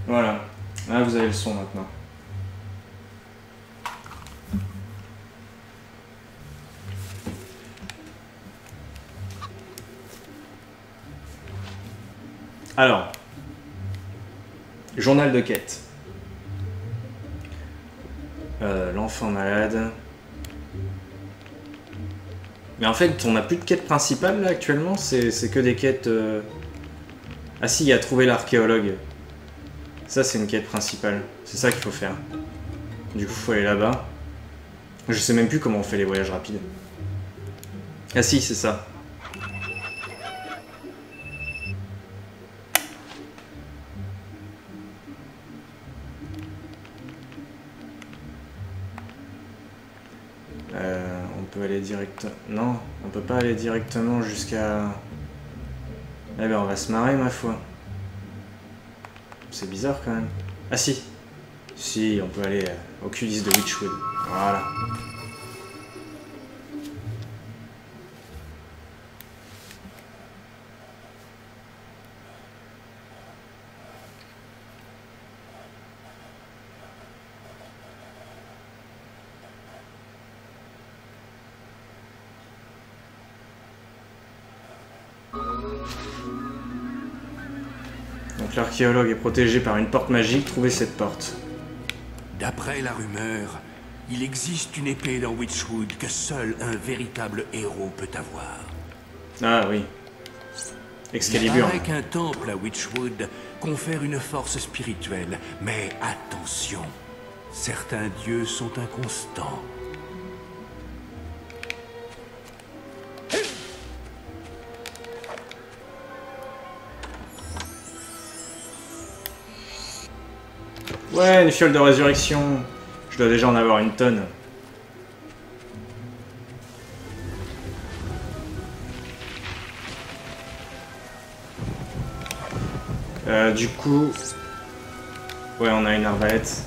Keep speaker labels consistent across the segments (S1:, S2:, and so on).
S1: Voilà. Là, vous avez le son maintenant. Alors, journal de quête. L'enfant malade. Mais en fait, on n'a plus de quête principale là actuellement, c'est que des quêtes... Ah si, il y a trouvé l'archéologue. Ça, c'est une quête principale. C'est ça qu'il faut faire. Du coup, il faut aller là-bas. Je sais même plus comment on fait les voyages rapides. Ah si, c'est ça. On peut aller direct... Non, on peut pas aller directement jusqu'à... Eh ben, on va se marrer, ma foi. C'est bizarre, quand même. Ah si. Si, on peut aller au Cullis de Witchwood. Voilà. Donc l'archéologue est protégé par une porte magique. Trouvez cette porte.
S2: D'après la rumeur, il existe une épée dans Witchwood que seul un véritable héros peut avoir.
S1: Ah oui. Excalibur.
S2: Il paraît qu'un temple à Witchwood confère une force spirituelle, mais attention, certains dieux sont inconstants.
S1: Ouais, une fiole de résurrection. Je dois déjà en avoir une tonne. Du coup... Ouais, on a une arbalète.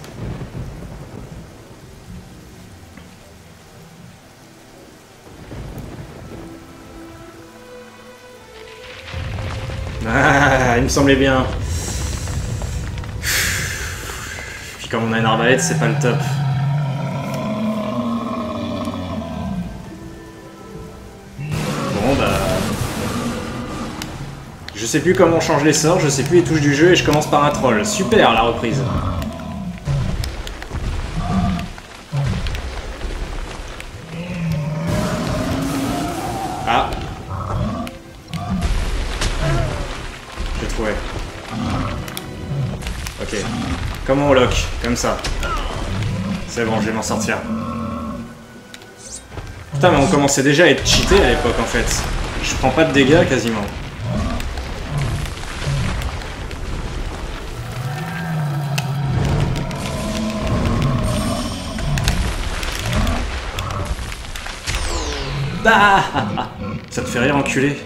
S1: Ah, il me semblait bien. Puis comme on a une arbalète, c'est pas le top. Bon bah... Je sais plus comment on change les sorts, je sais plus les touches du jeu et je commence par un troll. Super la reprise. Ah. J'ai trouvé. Ok. Comment on lock? Comme ça. C'est bon, je vais m'en sortir. Putain, mais on commençait déjà à être cheaté à l'époque en fait. Je prends pas de dégâts quasiment. Ah, ça te fait rire, enculé.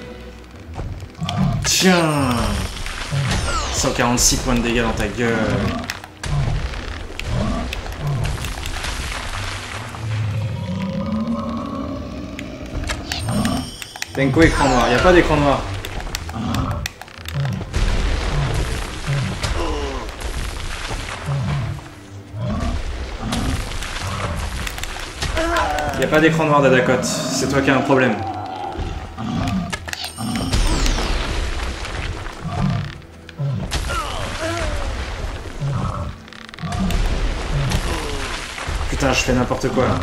S1: Tiens, 146 points de dégâts dans ta gueule. Tenko, écran noir. Y'a pas d'écran noir. Y a pas d'écran noir, Dadakot. C'est toi qui as un problème. Putain, je fais n'importe quoi là.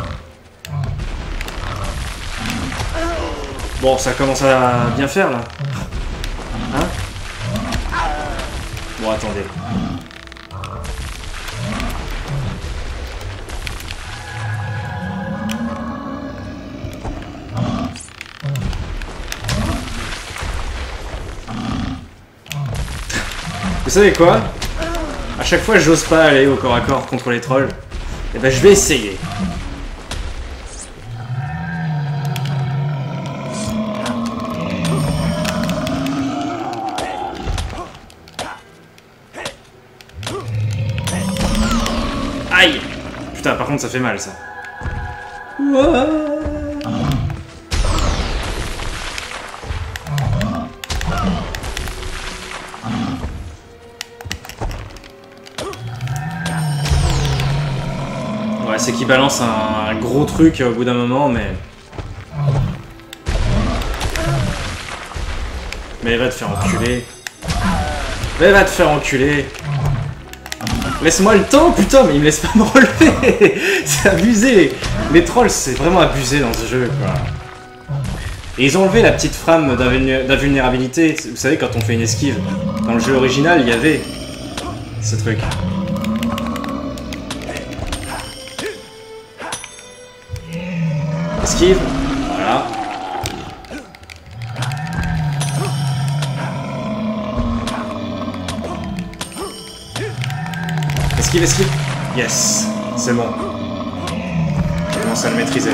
S1: Bon, ça commence à bien faire là. Hein? Bon, attendez. Vous savez quoi? À chaque fois, j'ose pas aller au corps à corps contre les trolls. Et ben, je vais essayer. Aïe! Putain, par contre, ça fait mal, ça. Ouais, c'est qu'il balance un gros truc au bout d'un moment, mais... Mais va te faire enculer. Mais va te faire enculer. Laisse-moi le temps, putain, mais il me laisse pas me relever. C'est abusé. Les trolls, c'est vraiment abusé dans ce jeu, quoi. Et ils ont enlevé la petite frame d'invulnérabilité. Vous savez, quand on fait une esquive. Dans le jeu original, il y avait ce truc. Esquive. Voilà. Esquive, esquive. Yes. C'est bon. Je commence à le maîtriser.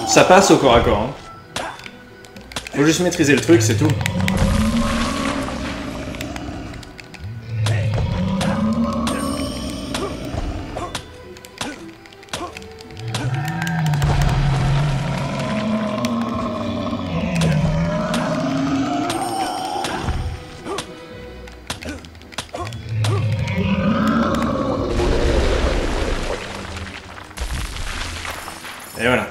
S1: Ça passe au corps à corps. Hein. Faut juste maîtriser le truc, c'est tout. Et voilà.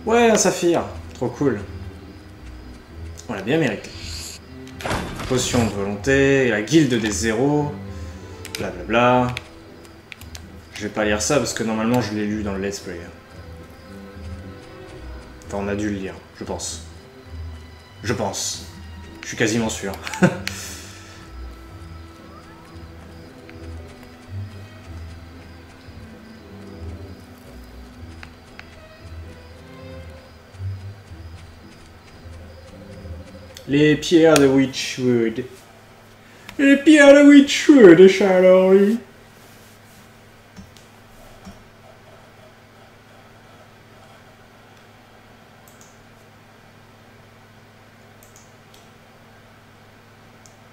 S1: Ouais, un saphir. Trop cool. On l'a bien mérité. Potion de volonté, la guilde des zéros. Blablabla. Je vais pas lire ça parce que normalement je l'ai lu dans le let's play. Enfin, on a dû le lire, je pense. Je pense. Je suis quasiment sûr. Les pierres de Witchwood. Les pierres de Witchwood, Charlie.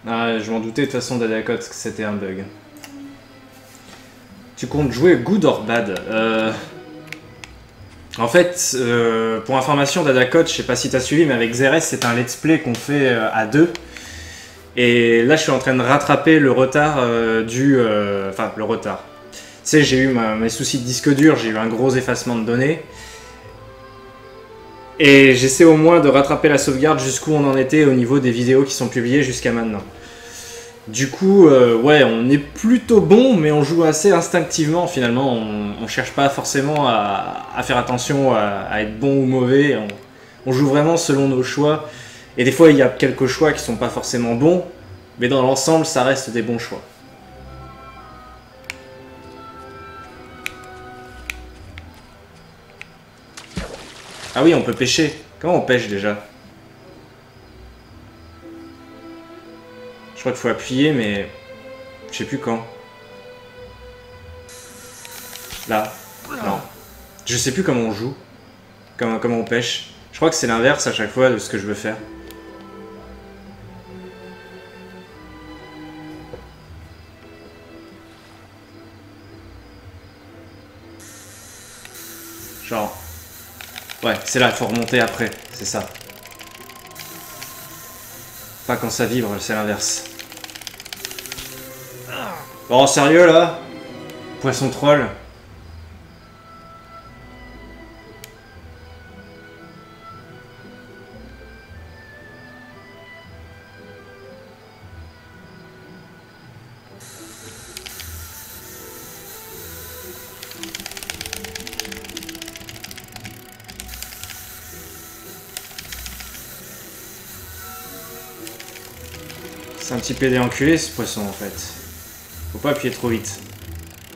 S1: Ah, je m'en doutais de toute façon d'Adakot que c'était un bug. Tu comptes jouer good or bad? En fait, pour information d'Adakot, je sais pas si t'as suivi, mais avec Xerès, c'est un let's play qu'on fait à deux. Et là, je suis en train de rattraper le retard Enfin, le retard. Tu sais, j'ai eu mes soucis de disque dur, j'ai eu un gros effacement de données. Et j'essaie au moins de rattraper la sauvegarde jusqu'où on en était au niveau des vidéos qui sont publiées jusqu'à maintenant. Du coup, ouais, on est plutôt bon, mais on joue assez instinctivement finalement. On cherche pas forcément à faire attention à être bon ou mauvais. On joue vraiment selon nos choix. Et des fois, il y a quelques choix qui sont pas forcément bons, mais dans l'ensemble, ça reste des bons choix. Ah oui, on peut pêcher. Comment on pêche déjà? Je crois qu'il faut appuyer, mais je sais plus quand. Là. Non. Je sais plus comment on joue. Comment on pêche. Je crois que c'est l'inverse à chaque fois de ce que je veux faire. Genre... Ouais, c'est là, il faut remonter après. C'est ça. Pas quand ça vibre, c'est l'inverse. Bon, sérieux là? Poisson troll. C'est un petit PD enculé ce poisson en fait. Faut pas appuyer trop vite.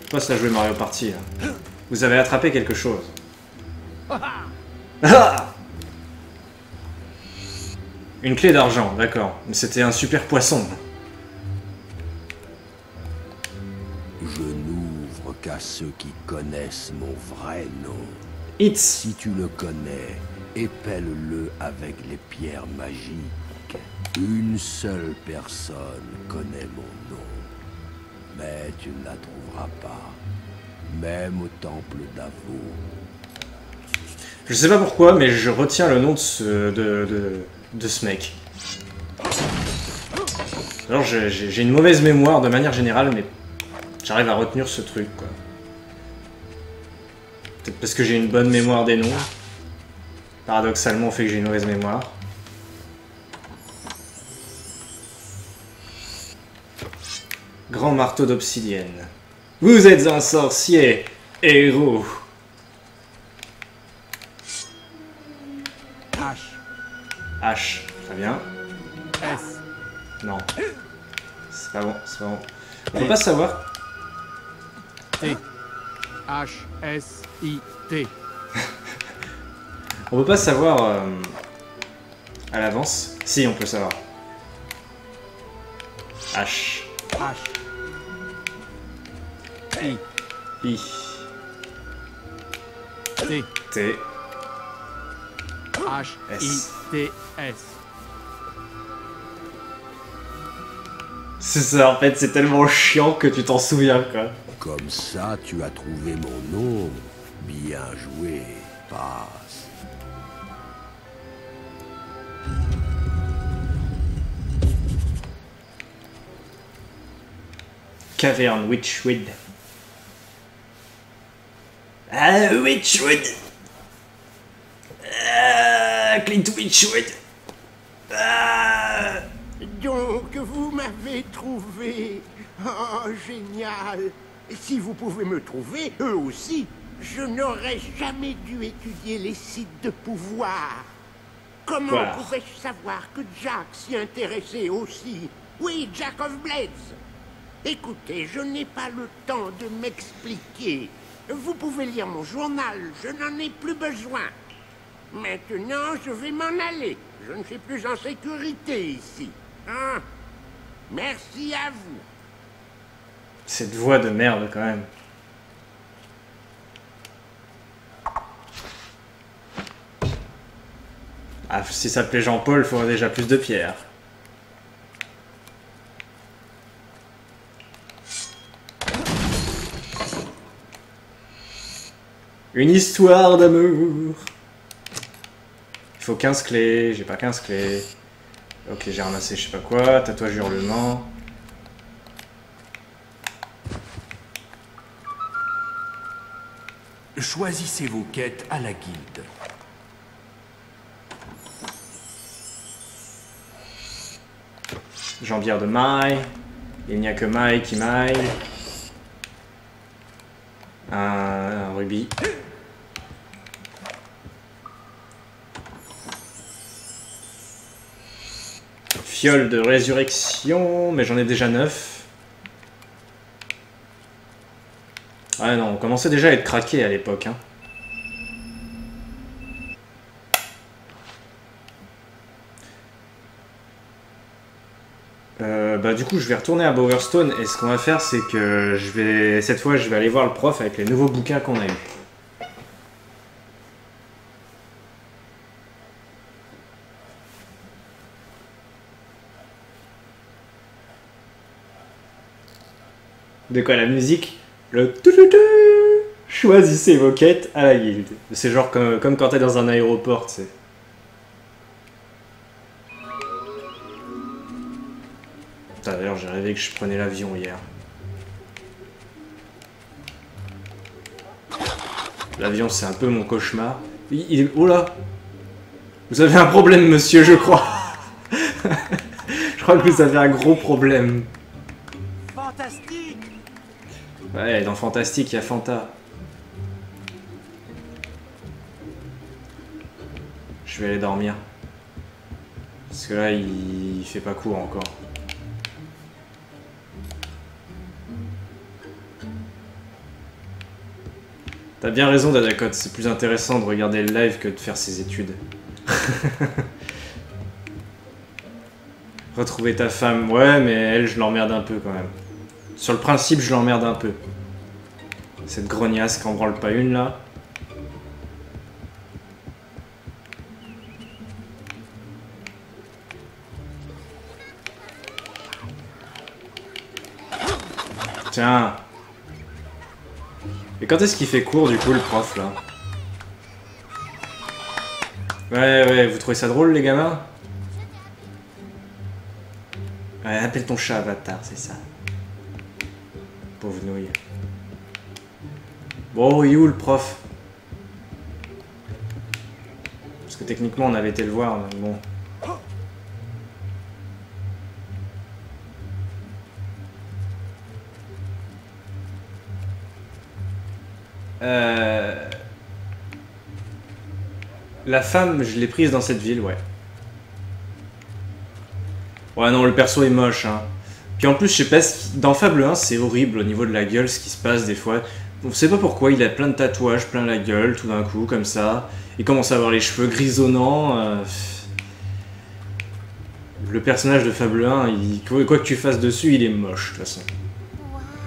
S1: Faut pas se la jouer Mario Party là. Vous avez attrapé quelque chose. Ah! Une clé d'argent, d'accord. Mais c'était un super poisson.
S2: Je n'ouvre qu'à ceux qui connaissent mon vrai nom.
S1: Hits.
S2: Si tu le connais, épelle-le avec les pierres magiques. Une seule personne connaît mon nom. Mais tu ne la trouveras pas. Même au temple d'Avo.
S1: Je sais pas pourquoi, mais je retiens le nom de ce mec. Alors j'ai une mauvaise mémoire de manière générale, mais j'arrive à retenir ce truc, quoi. Peut-être parce que j'ai une bonne mémoire des noms. Paradoxalement, on fait que j'ai une mauvaise mémoire. Grand marteau d'obsidienne. Vous êtes un sorcier, héros.
S3: H.
S1: H, très bien.
S3: S.
S1: Non. C'est pas bon, c'est pas bon. On peut pas savoir.
S3: T. H. S. I. T.
S1: On peut pas savoir à l'avance. Si, on peut savoir. H.
S3: H. I.
S1: I.
S3: T.
S1: T.
S3: H. I. T. S.
S1: C'est ça, en fait, c'est tellement chiant que tu t'en souviens, quoi.
S2: Comme ça, tu as trouvé mon nom. Bien joué. Passe.
S1: Caverne Witchwood. Ah, Witchwood. Ah, Clint Witchwood. Ah.
S4: Donc, vous m'avez trouvé. Oh, génial. Si vous pouvez me trouver, eux aussi, je n'aurais jamais dû étudier les sites de pouvoir. Comment
S1: Voilà.
S4: pouvais-je savoir que Jack s'y intéressait aussi? Oui, Jack of Blades. Écoutez, je n'ai pas le temps de m'expliquer. Vous pouvez lire mon journal, je n'en ai plus besoin. Maintenant, je vais m'en aller. Je ne suis plus en sécurité ici. Hein? Merci à vous.
S1: Cette voix de merde, quand même. Ah, si ça plaît Jean-Paul, il faudrait déjà plus de pierres. Une histoire d'amour. Il faut 15 clés, j'ai pas 15 clés. Ok, j'ai ramassé je sais pas quoi, tatouage hurlement.
S2: Choisissez vos quêtes à la guilde.
S1: Jambière de maille. Il n'y a que maille qui maille. Un rubis. Fiole de résurrection, mais j'en ai déjà 9. Ah non, on commençait déjà à être craqué à l'époque. Hein. Bah du coup je vais retourner à Bowerstone et ce qu'on va faire c'est que cette fois je vais aller voir le prof avec les nouveaux bouquins qu'on a eus. De quoi la musique? Le tout-tout-tout. Choisissez vos quêtes à la guilde. C'est genre comme quand t'es dans un aéroport, tu sais. Putain, d'ailleurs, j'ai rêvé que je prenais l'avion hier. L'avion, c'est un peu mon cauchemar. Oh là! Vous avez un problème, monsieur, je crois. Je crois que vous avez un gros problème.
S4: Fantastique!
S1: Ouais, dans Fantastique, il y a Fanta. Je vais aller dormir. Parce que là, il fait pas court encore. T'as bien raison, Dadakot, c'est plus intéressant de regarder le live que de faire ses études. Retrouver ta femme, ouais, mais elle, je l'emmerde un peu quand même. Sur le principe, je l'emmerde un peu. Cette grognasse qui en branle pas une, là. Tiens. Et quand est-ce qu'il fait cours, du coup, le prof, là? Ouais, vous trouvez ça drôle, les gamins? Ouais, appelle ton chat Avatar, c'est ça. Pauvre nouille. Bon, il est où, le prof? Parce que techniquement, on avait été le voir, mais bon... La femme, je l'ai prise dans cette ville, ouais. Ouais, non, le perso est moche, hein. Puis en plus, je sais pas, dans Fable 1, c'est horrible au niveau de la gueule, ce qui se passe des fois. On sait pas pourquoi, il a plein de tatouages, plein la gueule, tout d'un coup, comme ça. Il commence à avoir les cheveux grisonnants. Le personnage de Fable 1, quoi que tu fasses dessus, il est moche, de toute façon.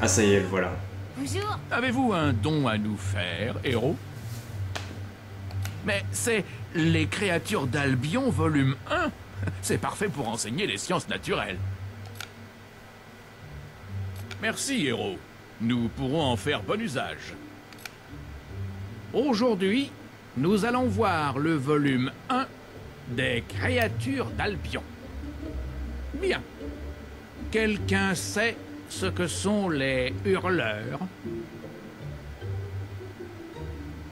S1: Ah, ça y est, le voilà.
S5: Bonjour.
S3: Avez-vous un don à nous faire, héros? Mais c'est Les créatures d'Albion, volume 1. C'est parfait pour enseigner les sciences naturelles. Merci, héros. Nous pourrons en faire bon usage. Aujourd'hui, nous allons voir le volume 1 des créatures d'Albion. Bien. Quelqu'un sait ce que sont les hurleurs?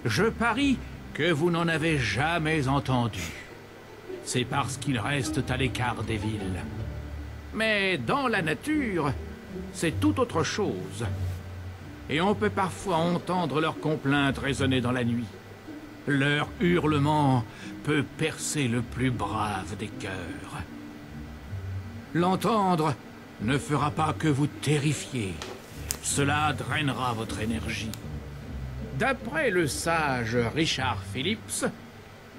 S3: Je parie que vous n'en avez jamais entendu. C'est parce qu'ils restent à l'écart des villes. Mais dans la nature, c'est tout autre chose. Et on peut parfois entendre leurs complaintes résonner dans la nuit. Leur hurlement peut percer le plus brave des cœurs. L'entendre ne fera pas que vous terrifier. Cela drainera votre énergie. D'après le sage Richard Phillips,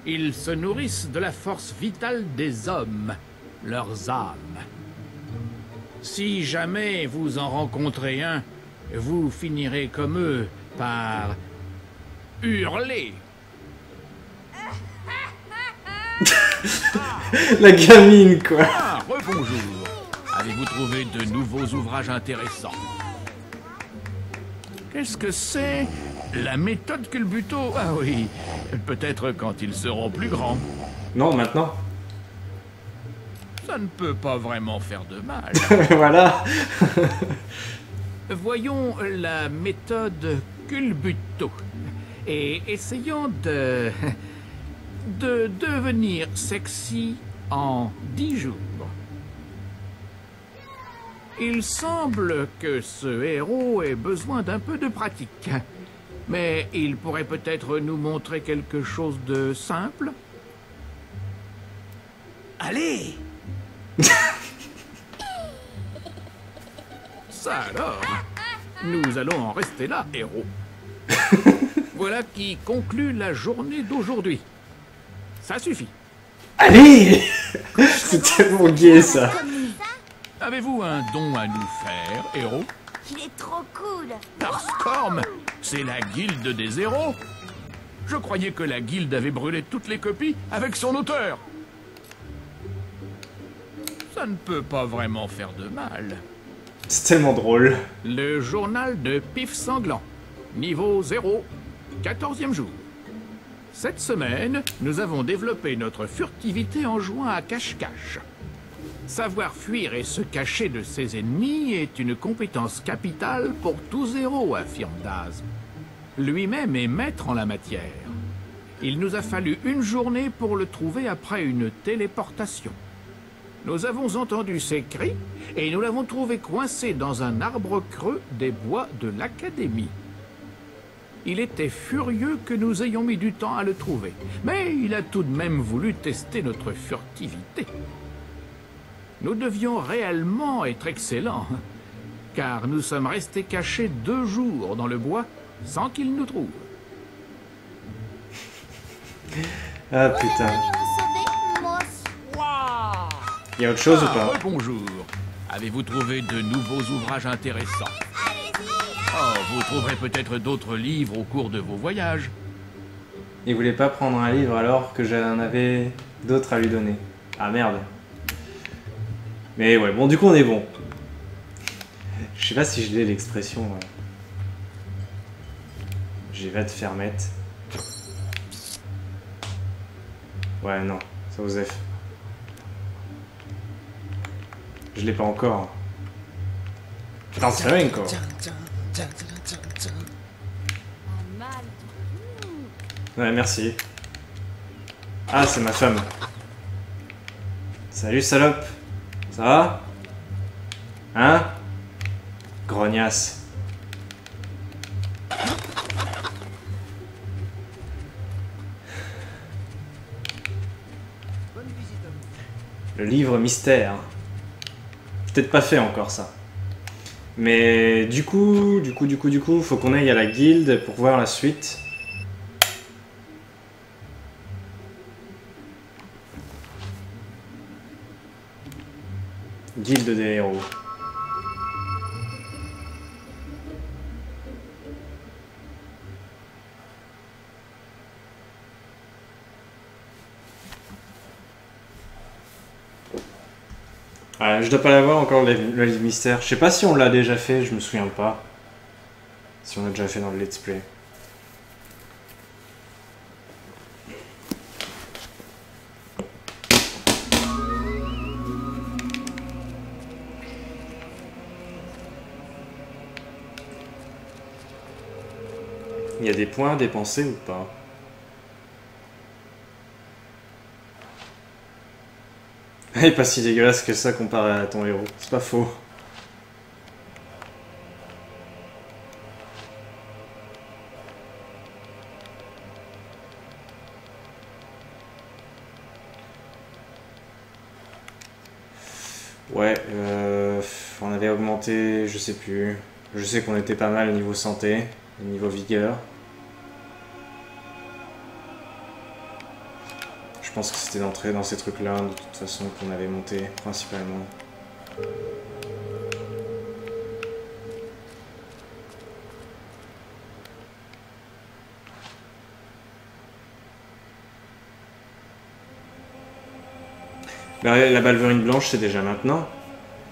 S3: ils se nourrissent de la force vitale des hommes, leurs âmes. Si jamais vous en rencontrez un, vous finirez comme eux par hurler.
S1: La gamine, quoi.
S3: Ah, rebonjour. Avez-vous trouvé de nouveaux ouvrages intéressants? Qu'est-ce que c'est? La méthode Culbuto? Ah oui, peut-être quand ils seront plus grands.
S1: Non, maintenant.
S3: Ça ne peut pas vraiment faire de mal.
S1: Voilà.
S3: Voyons la méthode Culbuto. Et essayons de devenir sexy en 10 jours. Il semble que ce héros ait besoin d'un peu de pratique. Mais il pourrait peut-être nous montrer quelque chose de simple. Allez! Ça alors, nous allons en rester là, héros. Voilà qui conclut la journée d'aujourd'hui. Ça suffit.
S1: Allez. C'est tellement gay, ça.
S3: Avez-vous un don à nous faire, héros?
S5: Il est trop cool.
S3: Starstorm, c'est la guilde des héros. Je croyais que la guilde avait brûlé toutes les copies avec son auteur. Ça ne peut pas vraiment faire de mal.
S1: C'est tellement drôle.
S3: Le journal de Pif Sanglant. Niveau 0, 14e jour. Cette semaine, nous avons développé notre furtivité en jouant à cache-cache. Savoir fuir et se cacher de ses ennemis est une compétence capitale pour tout héros, affirme Daz. Lui-même est maître en la matière. Il nous a fallu une journée pour le trouver après une téléportation. Nous avons entendu ses cris et nous l'avons trouvé coincé dans un arbre creux des bois de l'Académie. Il était furieux que nous ayons mis du temps à le trouver, mais il a tout de même voulu tester notre furtivité. Nous devions réellement être excellents, car nous sommes restés cachés 2 jours dans le bois sans qu'il nous trouve.
S1: Ah putain.
S5: Moi aussi.
S1: Y a autre chose ou pas?
S3: Bonjour. Avez-vous trouvé de nouveaux ouvrages intéressants? Oh, vous trouverez peut-être d'autres livres au cours de vos voyages.
S1: Il voulait pas prendre un livre alors que j'en avais d'autres à lui donner. Ah merde. Mais ouais, bon, du coup on est bon. Je sais pas si je l'ai l'expression. J'ai va te faire mettre. Ouais, non, ça Osef. Je l'ai pas encore. Putain, c'est rien encore. Ouais, merci. Ah, c'est ma femme. Salut, salope. Ça va? Hein? Grognasse. Le livre mystère. Peut-être pas fait encore ça. Mais du coup, faut qu'on aille à la guilde pour voir la suite. Guilde des héros. Je dois pas l'avoir encore le livre mystère. Je sais pas si on l'a déjà fait, je me souviens pas. Si on l'a déjà fait dans le let's play. Il y a des points à dépenser ou pas? Il est pas si dégueulasse que ça comparé à ton héros, c'est pas faux. Ouais, on avait augmenté, je sais plus. Je sais qu'on était pas mal niveau santé, niveau vigueur. Je pense que c'était d'entrer dans ces trucs-là, de toute façon, qu'on avait monté, principalement. Bah, la balverine blanche, c'est déjà maintenant.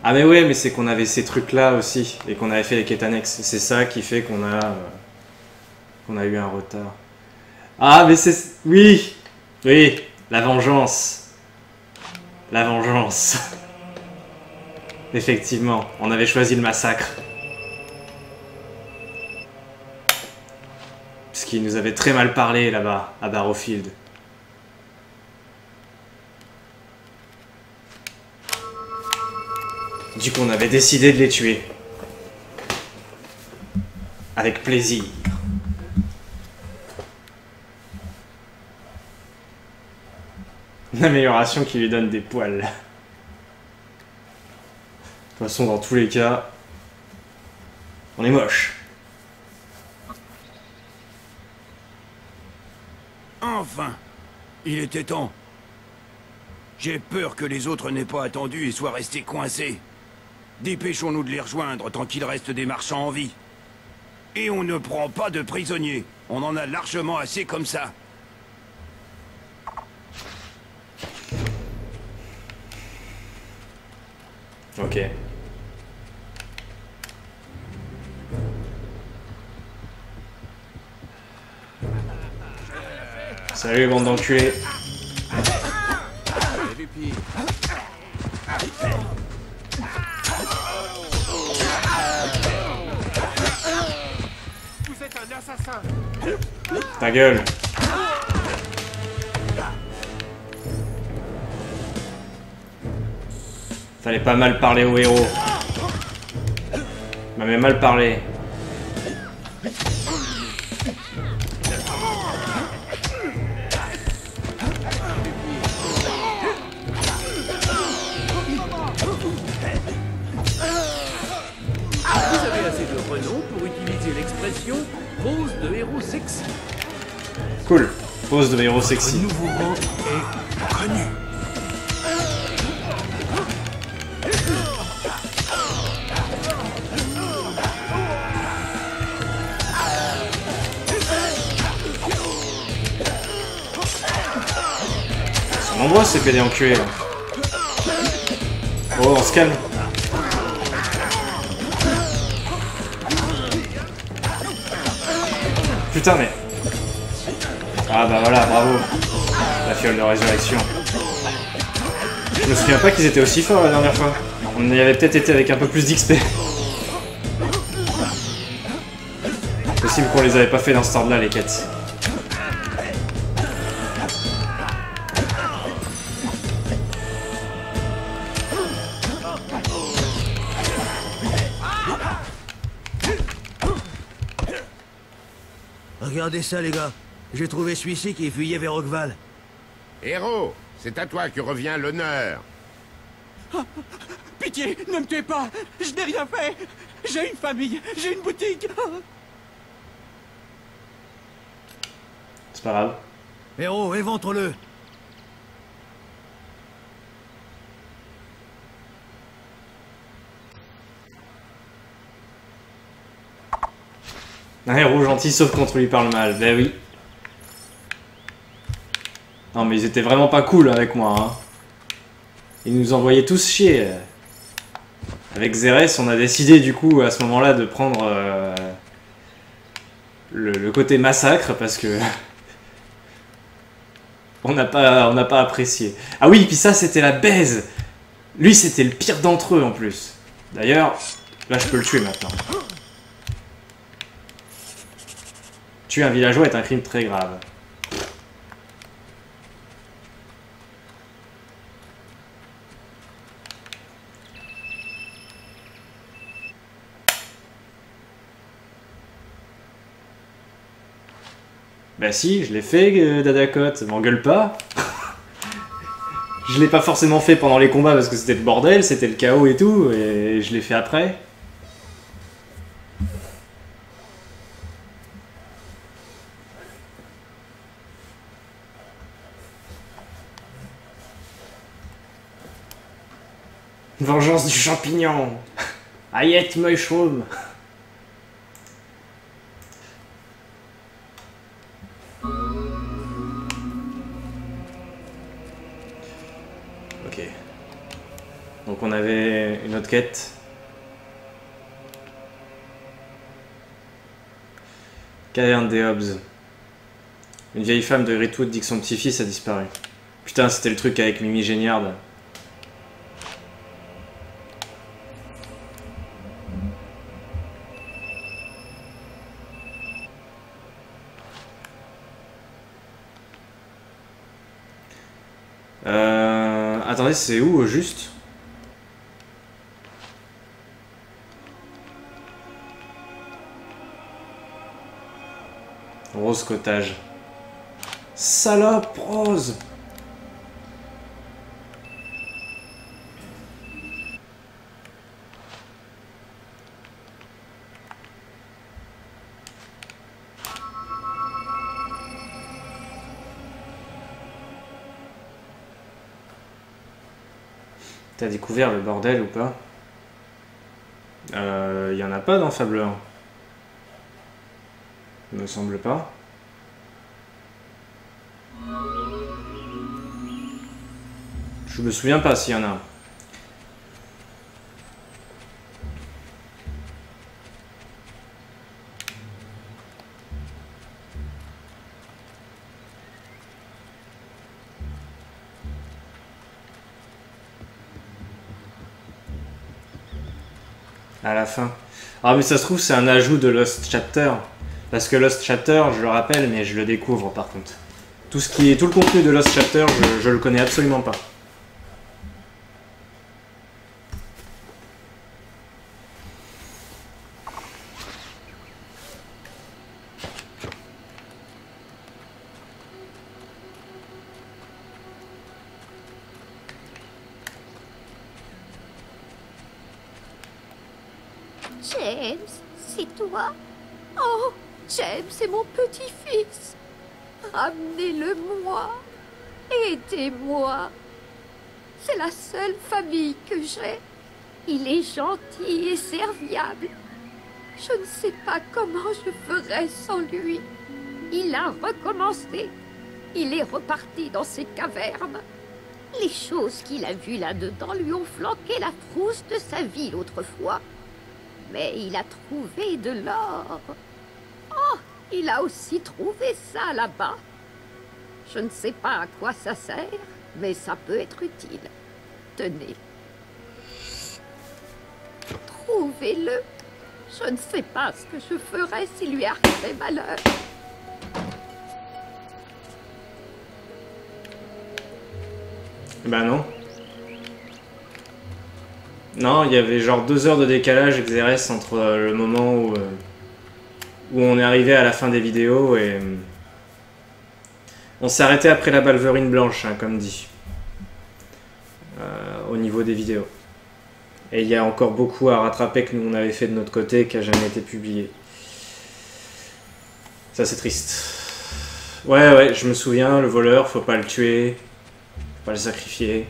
S1: Ah mais ouais, mais c'est qu'on avait ces trucs-là aussi, et qu'on avait fait les quêtes annexes. C'est ça qui fait qu'on a eu un retard. Ah, mais c'est... Oui! Oui! La vengeance. La vengeance. Effectivement, on avait choisi le massacre. Parce qu'il nous avait très mal parlé là-bas, à Barrowfield. Du coup, on avait décidé de les tuer. Avec plaisir. Une amélioration qui lui donne des poils. De toute façon, dans tous les cas, on est moche.
S2: Enfin, il était temps. J'ai peur que les autres n'aient pas attendu et soient restés coincés. Dépêchons-nous de les rejoindre tant qu'il reste des marchands en vie. Et on ne prend pas de prisonniers. On en a largement assez comme ça.
S1: Ok. Salut bande d'enculés.
S4: Vous êtes un assassin.
S1: Ta gueule. Fallait pas mal parler au héros. Il m'avait mal parlé.
S3: Vous avez assez de renom pour utiliser l'expression pose de héros sexy.
S1: Cool. Pose de héros sexy.
S2: Le nouveau rang est connu.
S1: Ils sont nombreux ces PD enculés là. Oh, on se calme. putain, mais... Ah bah voilà, bravo. La fiole de résurrection. Je me souviens pas qu'ils étaient aussi forts la dernière fois. On y avait peut-être été avec un peu plus d'XP. Possible qu'on les avait pas fait dans ce ordre-là, les quêtes.
S6: Regardez ça, les gars. J'ai trouvé celui-ci qui fuyait vers Roqueval.
S4: Héros, c'est à toi que revient l'honneur.
S6: Pitié, ne me tuez pas. Je n'ai rien fait. J'ai une famille, j'ai une boutique.
S1: C'est pas grave.
S6: Héros, éventre-le.
S1: Un héros gentil sauf contre lui parle mal. Ben oui. Non mais ils étaient vraiment pas cool avec moi. Hein. Ils nous envoyaient tous chier. Avec Zérès, on a décidé du coup à ce moment-là de prendre le côté massacre parce que on n'a pas apprécié. Ah oui, puis ça c'était la baise. Lui c'était le pire d'entre eux en plus. D'ailleurs, là je peux le tuer maintenant. Tuer un villageois est un crime très grave. Bah si, je l'ai fait, Dadakot, m'engueule pas. Je l'ai pas forcément fait pendant les combats parce que c'était le bordel, c'était le chaos et tout, et je l'ai fait après. Vengeance du champignon. Hayet Mushroom. Ok. Donc on avait une autre quête. Caverne des Hobbs. Une vieille femme de Ritwood dit que son petit-fils a disparu. Putain, c'était le truc avec Mimi Géniard. Attendez, c'est où au juste? Rose Cottage. Salope, Rose! T'as découvert le bordel ou pas? Y en a pas dans Fable 1. Il me semble pas. Je me souviens pas s'il y en a. À la fin. Ah mais ça se trouve c'est un ajout de Lost Chapter. Parce que Lost Chapter, je le rappelle, mais je le découvre par contre. Tout le contenu de Lost Chapter, je le connais absolument pas.
S5: James, c'est toi? Oh, James, c'est mon petit-fils. Ramenez-le-moi. Aidez-moi. C'est la seule famille que j'ai. Il est gentil et serviable. Je ne sais pas comment je ferais sans lui. Il a recommencé. Il est reparti dans ses cavernes. Les choses qu'il a vues là-dedans lui ont flanqué la frousse de sa vie l'autre fois. Mais il a trouvé de l'or. Oh, Il a aussi trouvé ça là-bas. Je ne sais pas à quoi ça sert, mais ça peut être utile. Tenez. Trouvez-le. Je ne sais pas ce que je ferais s'il lui arrivait malheur.
S1: Bah non. Non, il y avait genre 2 heures de décalage XRS entre le moment où on est arrivé à la fin des vidéos et... on s'est arrêté après la balverine blanche, hein, comme dit. Au niveau des vidéos. Et il y a encore beaucoup à rattraper que nous on avait fait de notre côté qui n'a jamais été publié. Ça c'est triste. Ouais, je me souviens, le voleur, faut pas le tuer. Faut pas le sacrifier.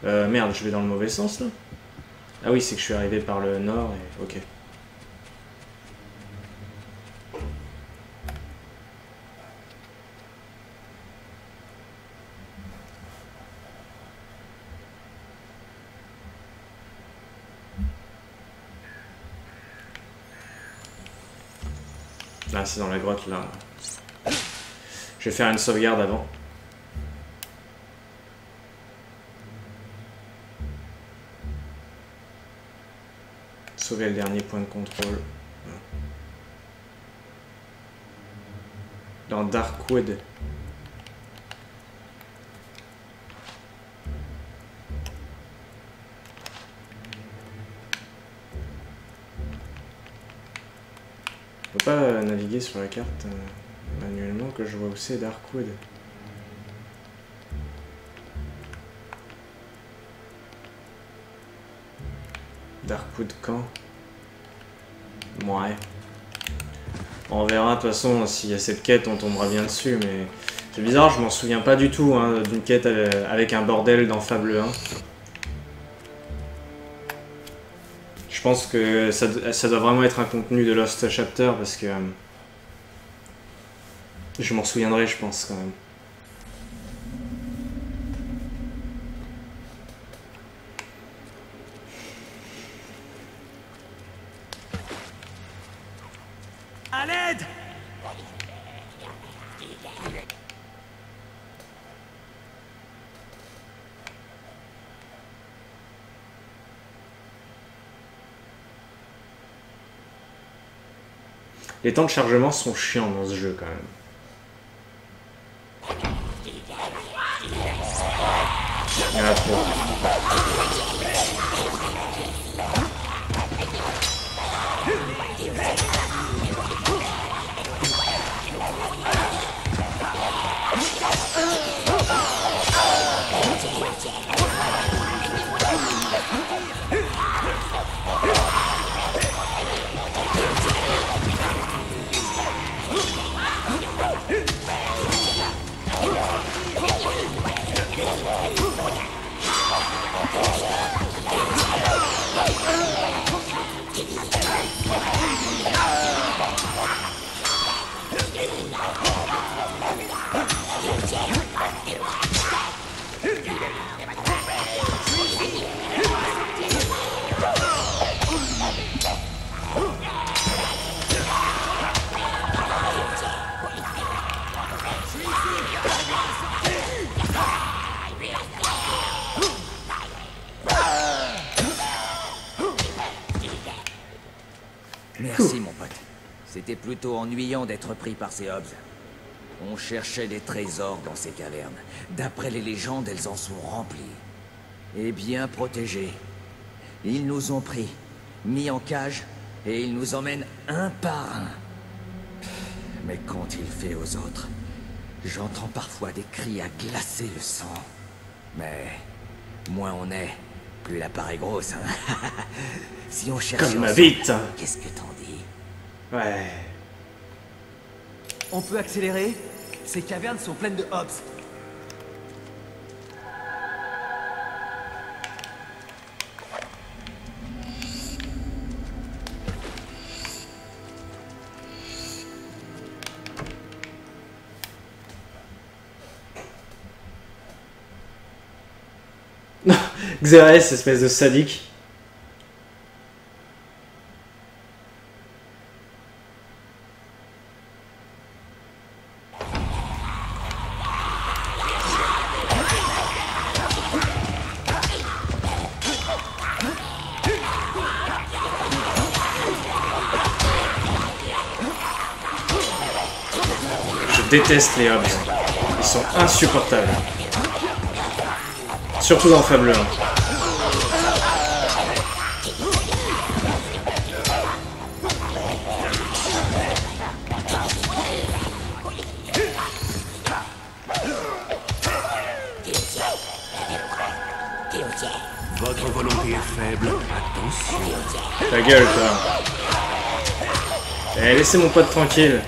S1: Merde, je vais dans le mauvais sens là. Ah oui, c'est que je suis arrivé par le nord et... ok. Ah, c'est dans la grotte là. Je vais faire une sauvegarde avant. Sauver le dernier point de contrôle. Dans Darkwood. On peut pas naviguer sur la carte manuellement que je vois où c'est Darkwood. Darkwood quand? Ouais. On verra de toute façon s'il y a cette quête, on tombera bien dessus, mais c'est bizarre, je m'en souviens pas du tout hein, d'une quête avec un bordel dans Fable 1. Je pense que ça doit vraiment être un contenu de Lost Chapter parce que je m'en souviendrai, je pense quand même.
S6: À l'aide!
S1: Les temps de chargement sont chiants dans ce jeu quand même. Il y en a trop.
S7: Merci mon pote. C'était plutôt ennuyant d'être pris par ces hobs. On cherchait des trésors dans ces cavernes. D'après les légendes, elles en sont remplies. Et bien protégées. Ils nous ont pris, mis en cage, et ils nous emmènent un par un. Mais quand il fait aux autres, j'entends parfois des cris à glacer le sang. Mais moins on est, plus la part est grosse. Hein. Si on cherche
S1: Comme ma bite.
S7: Qu'est-ce que t'en dis?
S1: Ouais.
S6: On peut accélérer? Ces cavernes sont pleines de hobs.
S1: Xerès, espèce de sadique. déteste les Hobbs. Ils sont insupportables. Surtout dans Fable 1.
S2: Votre volonté est faible. Attention.
S1: Ta gueule, toi. Eh, laissez mon pote tranquille.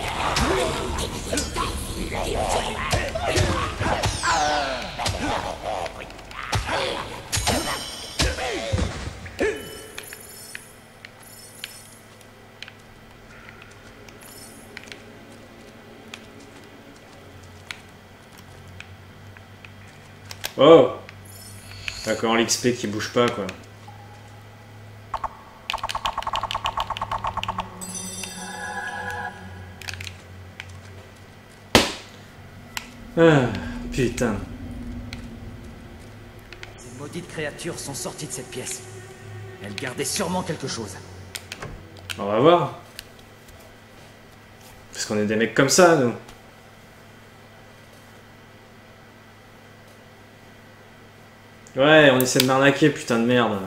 S1: Oh! D'accord, l'XP qui bouge pas, quoi. Ah, putain.
S7: Ces maudites créatures sont sorties de cette pièce. Elles gardaient sûrement quelque chose.
S1: On va voir. Parce qu'on est des mecs comme ça, nous. Ouais, on essaie de m'arnaquer, putain de merde.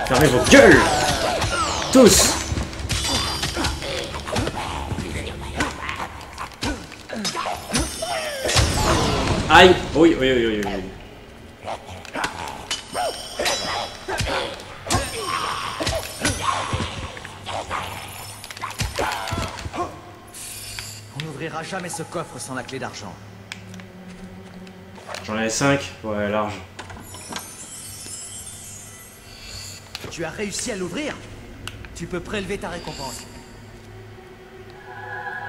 S1: Fermez vos gueules! Tous! Aïe! Oui, oui, oui, oui, oui.
S7: On n'ouvrira jamais ce coffre sans la clé d'argent.
S1: J'en ai 5. Ouais, large.
S7: Tu as réussi à l'ouvrir? Tu peux prélever ta récompense.
S1: De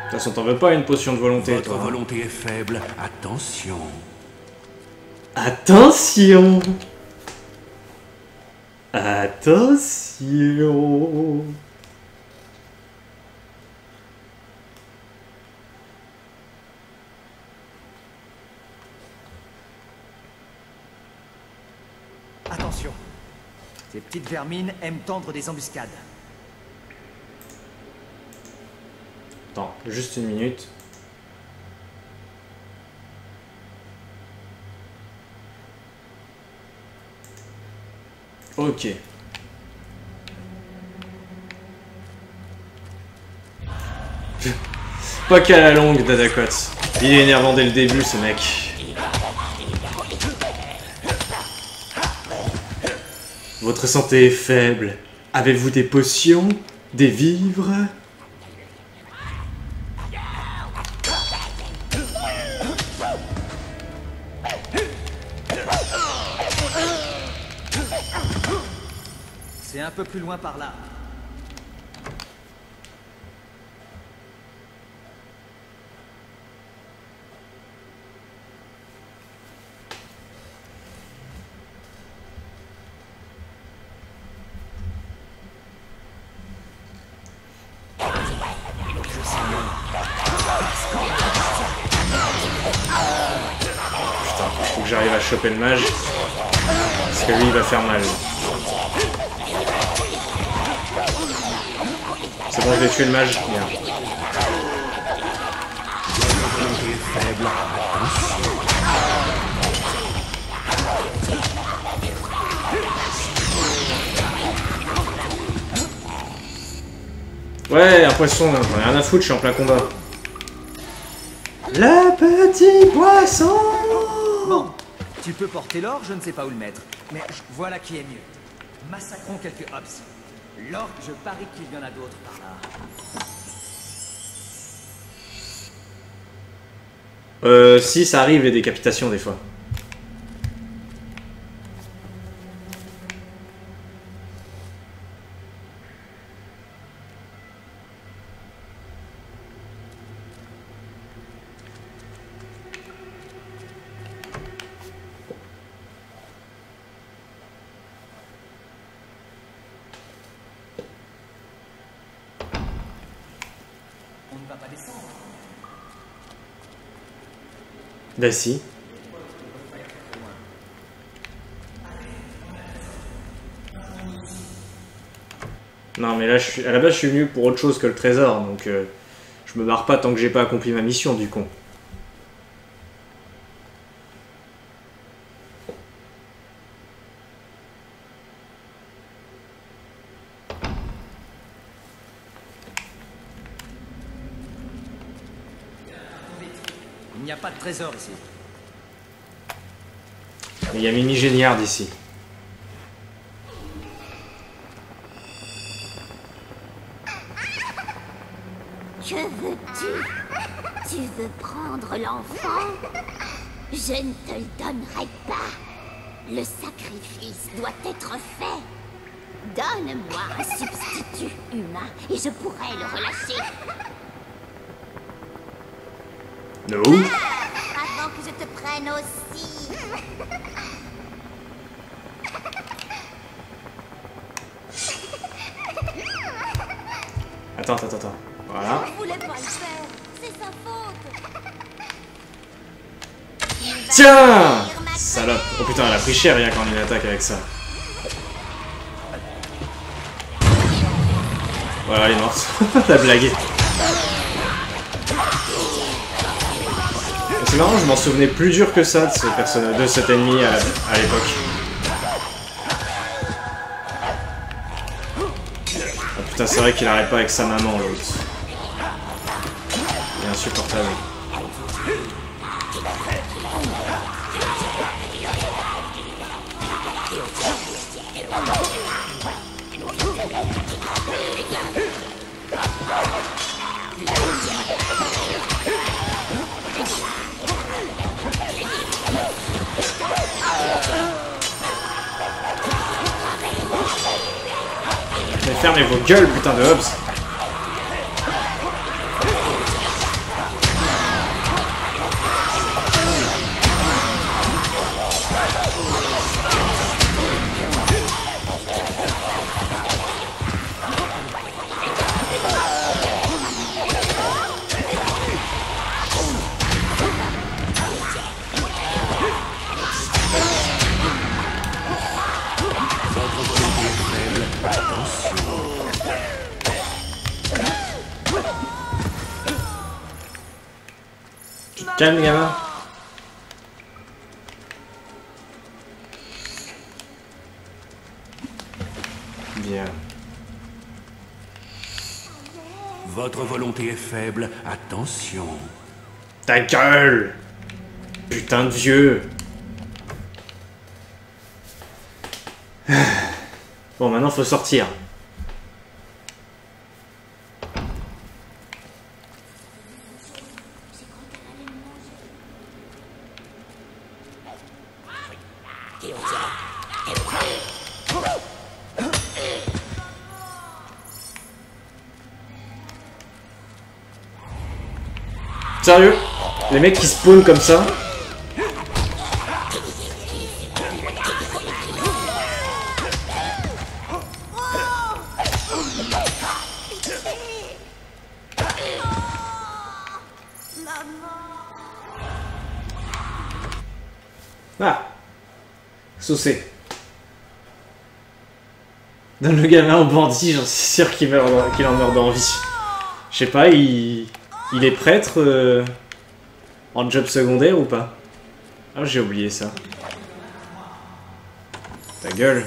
S1: toute façon, t'en veux pas une potion de volonté,
S2: Votre
S1: toi.
S2: volonté est faible. Attention.
S1: Attention! Attention!
S7: Attention. Ces petites vermines aiment tendre des embuscades.
S1: Attends, juste une minute. Ok. Pas qu'à la longue, Dadacote. Il est énervant dès le début, ce mec. Votre santé est faible. Avez-vous des potions? Des vivres?
S7: C'est un peu plus loin par là.
S1: Faut que j'arrive à choper le mage. Parce que lui, il va faire mal. C'est bon, je vais tuer le mage. Bien. Ouais, un poisson, j'en ai rien à foutre, je suis en plein combat. Le petit poisson!
S7: Bon, tu peux porter l'or, je ne sais pas où le mettre. Mais voilà qui est mieux. Massacrons quelques hops. L'or, je parie qu'il y en a d'autres par là.
S1: Si, ça arrive les décapitations des fois. Bah si. Non mais là, à la base, je suis venu pour autre chose que le trésor, donc je me barre pas tant que j'ai pas accompli ma mission, du con.
S7: Il n'y a pas de trésor ici.
S1: Il y a Mimi Géniard ici.
S5: Que veux-tu? Tu veux prendre l'enfant? Je ne te le donnerai pas. Le sacrifice doit être fait. Donne-moi un substitut humain et je pourrai le relâcher.
S1: No.
S5: Avant que je te prenne aussi.
S1: Attends. Voilà.
S5: Je voulais pas le faire. C'est sa faute.
S1: Tiens! Salope. Oh putain, elle a pris cher rien qu'en une attaque avec ça. Voilà, elle est morte. T'as blagué. C'est marrant, je m'en souvenais plus dur que ça de ce personnage, de cet ennemi à l'époque. Oh putain, c'est vrai qu'il arrête pas avec sa maman, l'autre. Il est insupportable. Mais fermez vos gueules, putain de Hobbs. Calme, gamin. Bien.
S2: Votre volonté est faible, attention.
S1: Ta gueule! Putain de vieux. Bon, maintenant faut sortir. Sérieux? Les mecs qui spawnent comme ça? Ah! Saucé. Donne le gamin au bandit, j'en suis sûr qu'il en meurt d'envie. Je sais pas, il est prêtre en job secondaire ou pas? Ah, j'ai oublié ça. Ta gueule.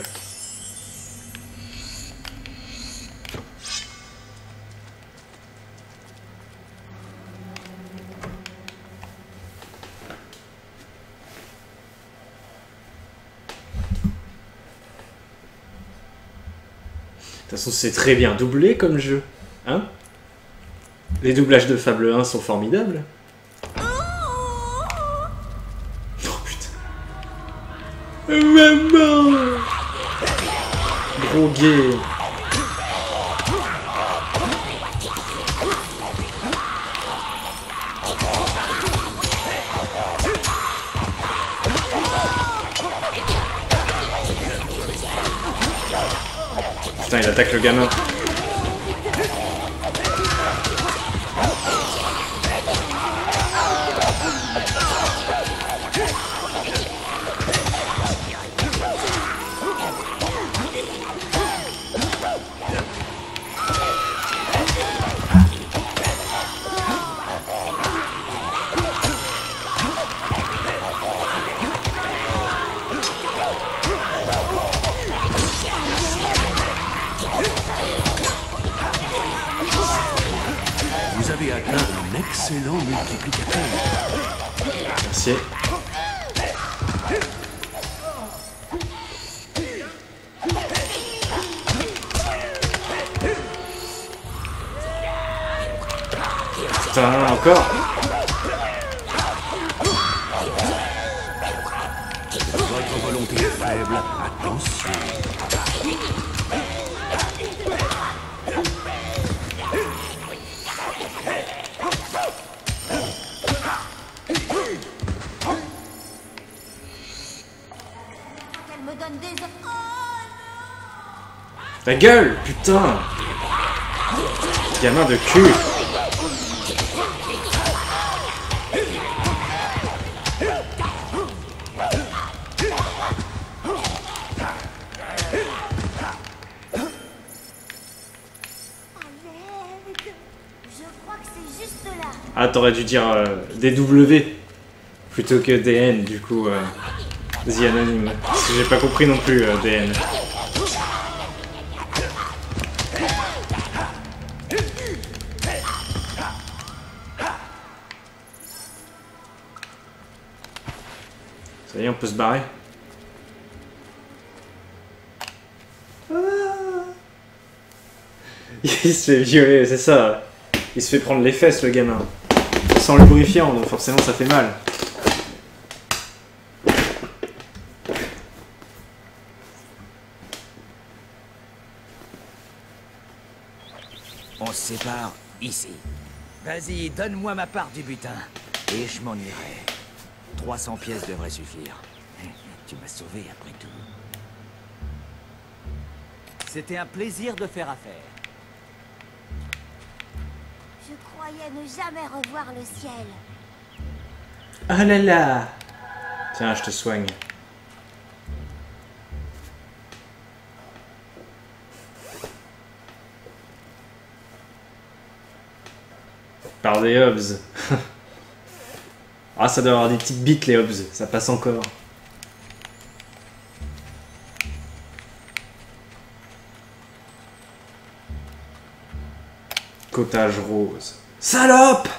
S1: De toute façon, c'est très bien doublé comme jeu. Hein? Les doublages de Fable 1 sont formidables. Oh putain. Maman! Gros gay. Putain, il attaque le gamin.
S2: excellent multiplicateur.
S1: Merci. Putain, encore.
S2: Votre volonté est faible. Attention.
S8: Elle me donne des...
S1: Ta gueule, putain. Gamin de cul. Ah, t'aurais dû dire DW plutôt que DN, du coup, The Anonyme. Parce que j'ai pas compris non plus, DN. Ça y est, on peut se barrer. Il se fait violer, c'est ça. Il se fait prendre les fesses, le gamin. Sans lubrifiant, donc forcément ça fait mal.
S7: On se sépare ici. Vas-y, donne-moi ma part du butin. Et je m'en irai. 300 pièces devraient suffire. Tu m'as sauvé après tout. C'était un plaisir de faire affaire.
S8: Je croyais ne jamais revoir le ciel.
S1: Ah là là. Tiens, je te soigne. Par des hobs. Ah, ça doit avoir des petites bites, les hobs. Ça passe encore. Cottage rose. Salope!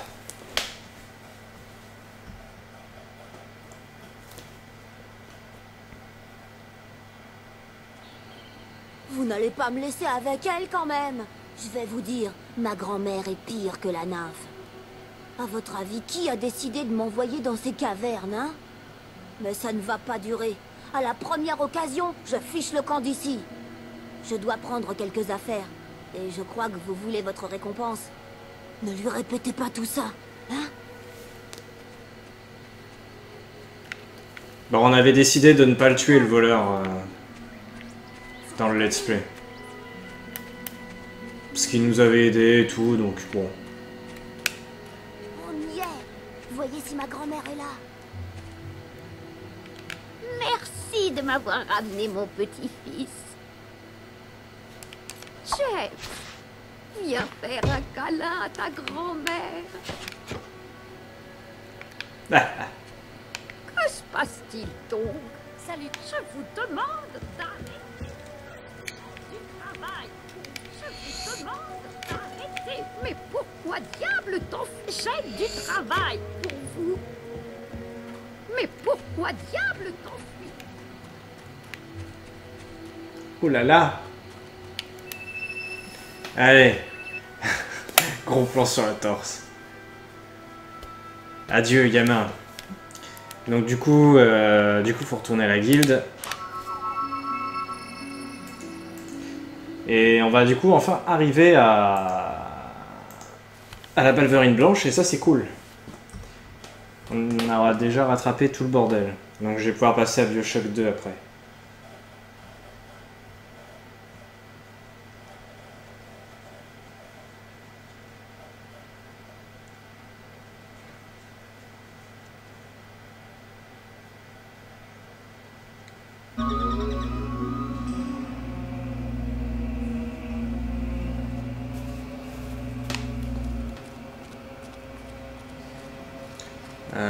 S8: Vous n'allez pas me laisser avec elle quand même. Je vais vous dire, ma grand-mère est pire que la nymphe. À votre avis, qui a décidé de m'envoyer dans ces cavernes, hein? Mais ça ne va pas durer. À la première occasion, je fiche le camp d'ici. Je dois prendre quelques affaires. Et je crois que vous voulez votre récompense. Ne lui répétez pas tout ça, hein?
S1: Bon, on avait décidé de ne pas le tuer, le voleur, dans le let's play. Parce qu'il nous avait aidé et tout, donc bon.
S8: On y est. Voyez si ma grand-mère est là.
S5: Merci de m'avoir ramené mon petit-fils. Jeff, viens faire un câlin à ta grand-mère. Que se passe-t-il donc?
S8: Salut.
S5: Je vous demande d'arrêter du travail. Je vous demande d'arrêter. Mais pourquoi diable j'ai du travail pour vous? Mais pourquoi diable t'enfuis?
S1: Oh là là. Allez. Gros plan sur la torse. Adieu, gamin. Donc du coup, faut retourner à la guilde. Et on va du coup enfin arriver à la Balverine blanche et ça c'est cool. On aura déjà rattrapé tout le bordel. Donc je vais pouvoir passer à BioShock 2 après.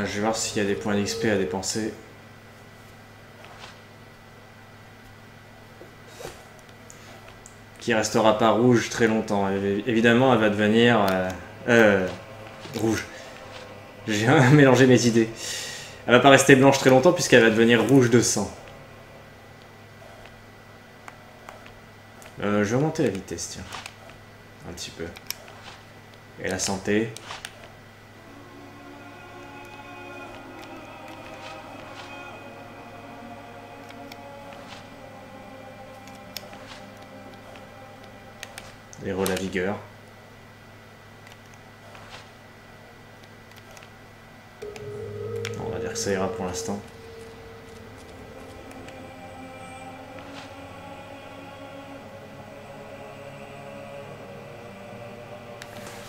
S1: Je vais voir s'il y a des points d'XP à dépenser. Qui restera pas rouge très longtemps. Évidemment, elle va devenir Rouge. J'ai mélangé mes idées. Elle va pas rester blanche très longtemps puisqu'elle va devenir rouge de sang. Je vais augmenter la vitesse, tiens. Un petit peu. Et la santé. Et la vigueur. On va dire que ça ira pour l'instant.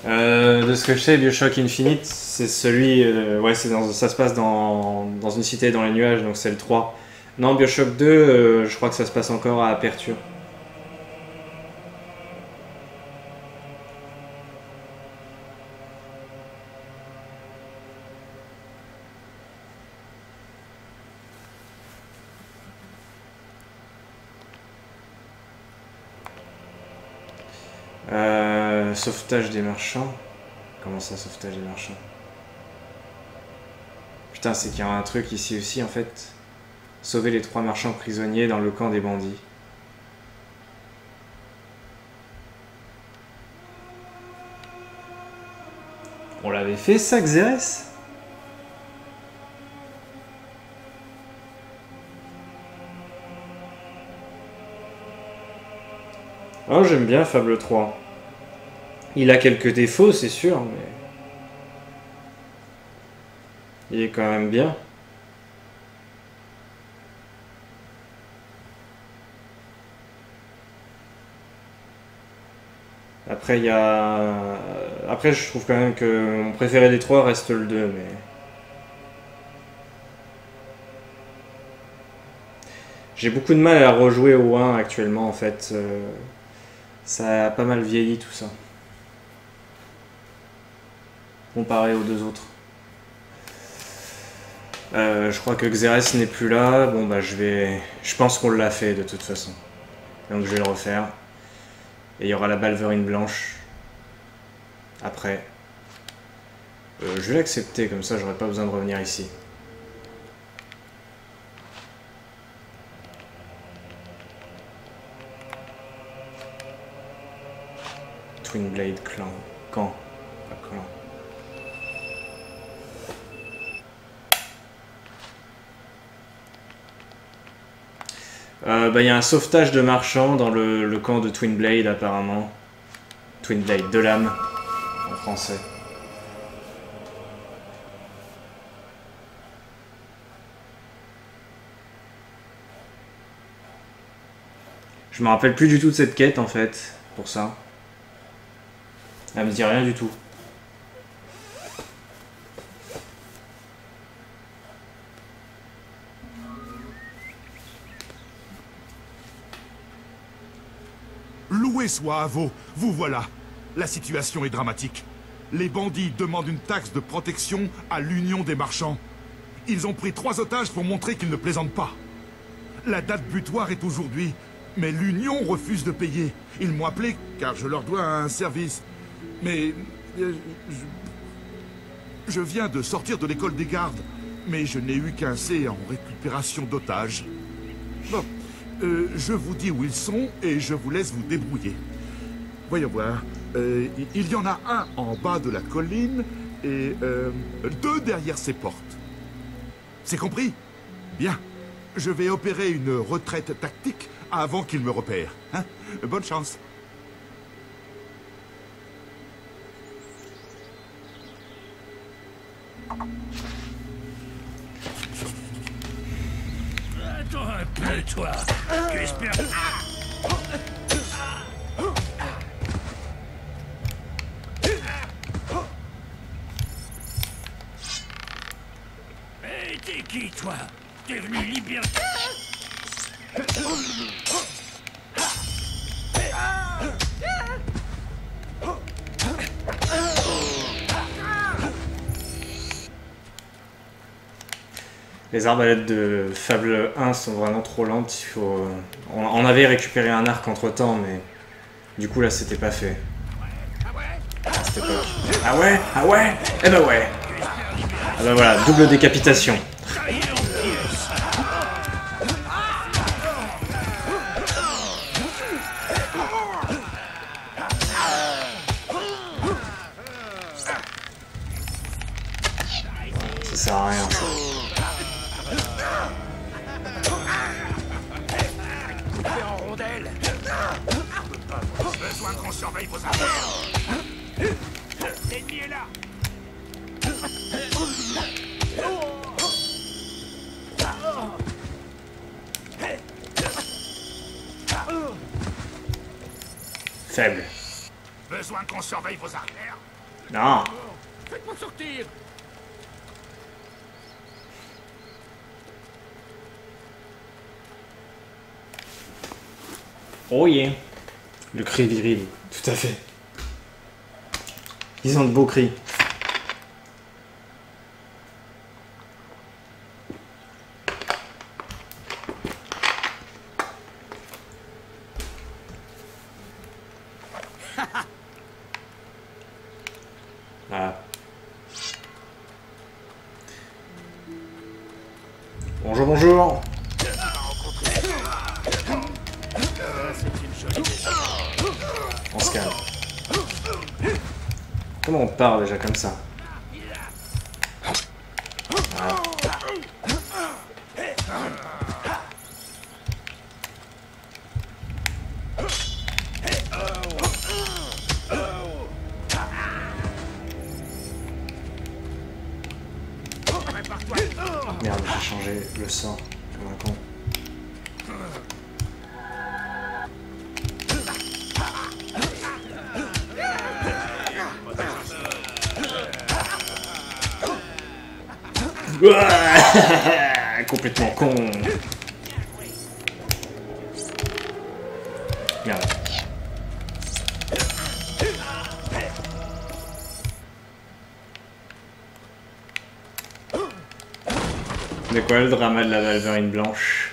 S1: De ce que je sais, Bioshock Infinite, c'est celui... ouais, ça se passe dans une cité dans les nuages, donc c'est le 3. Non, Bioshock 2, je crois que ça se passe encore à Aperture. Sauvetage des marchands. Comment ça, sauvetage des marchands? Putain, c'est qu'il y a un truc ici aussi, en fait. Sauver les 3 marchands prisonniers dans le camp des bandits. On l'avait fait, ça, Xerès? Oh, j'aime bien Fable 3. Il a quelques défauts, c'est sûr, mais... il est quand même bien. Après, il y a... Après, je trouve quand même que mon préféré des 3 reste le 2, mais... j'ai beaucoup de mal à rejouer au 1 actuellement, en fait. Ça a pas mal vieilli, tout ça. Comparé aux 2 autres. Je crois que Xerès n'est plus là. Bon bah je pense qu'on l'a fait de toute façon. Donc je vais le refaire. Et il y aura la Balverine blanche. Après. Je vais l'accepter, comme ça j'aurai pas besoin de revenir ici. Twin Blade clan. Camp. Pas clan. Il y a un sauvetage de marchands dans le camp de Twin Blade apparemment. Twin Blade, de l'âme en français. Je me rappelle plus du tout de cette quête en fait, pour ça. Elle me dit rien du tout.
S9: Loué soit Avo, vous voilà. La situation est dramatique. Les bandits demandent une taxe de protection à l'Union des marchands. Ils ont pris 3 otages pour montrer qu'ils ne plaisantent pas. La date butoir est aujourd'hui, mais l'Union refuse de payer. Ils m'ont appelé car je leur dois un service. Mais... je viens de sortir de l'école des gardes, mais je n'ai eu qu'un C en récupération d'otages. Bon, je vous dis où ils sont et je vous laisse vous débrouiller. Voyons voir. Il y en a un en bas de la colline et 2 derrière ces portes. C'est compris? Bien. Je vais opérer une retraite tactique avant qu'ils me repèrent. Hein? Bonne chance.
S2: Attends un peu, toi. Tu espères... Hé, t'es qui, toi? T'es venu libérer...
S1: Les arbalètes de Fable 1 sont vraiment trop lentes. Il faut... On avait récupéré un arc entre temps, mais du coup là c'était pas fait. à cette époque. Ah ouais? Ah ouais? Eh ben ouais. Ah ben voilà, double décapitation. Ça sert à rien, ça.
S2: En rondelle. Besoin qu'on surveille vos affaires. L'ennemi est là.
S1: Faible.
S2: Besoin qu'on surveille vos arrières.
S1: Non.
S3: Faites-moi sortir.
S1: Oh yeah. Le cri viril, tout à fait. Ils ont de beaux cris. Voilà. Bonjour, bonjour. On se calme. Comment on part déjà comme ça? Voilà. Merde, j'ai changé le sort comme un con. Complètement con. Merde. De quoi le drama de la Wolverine blanche?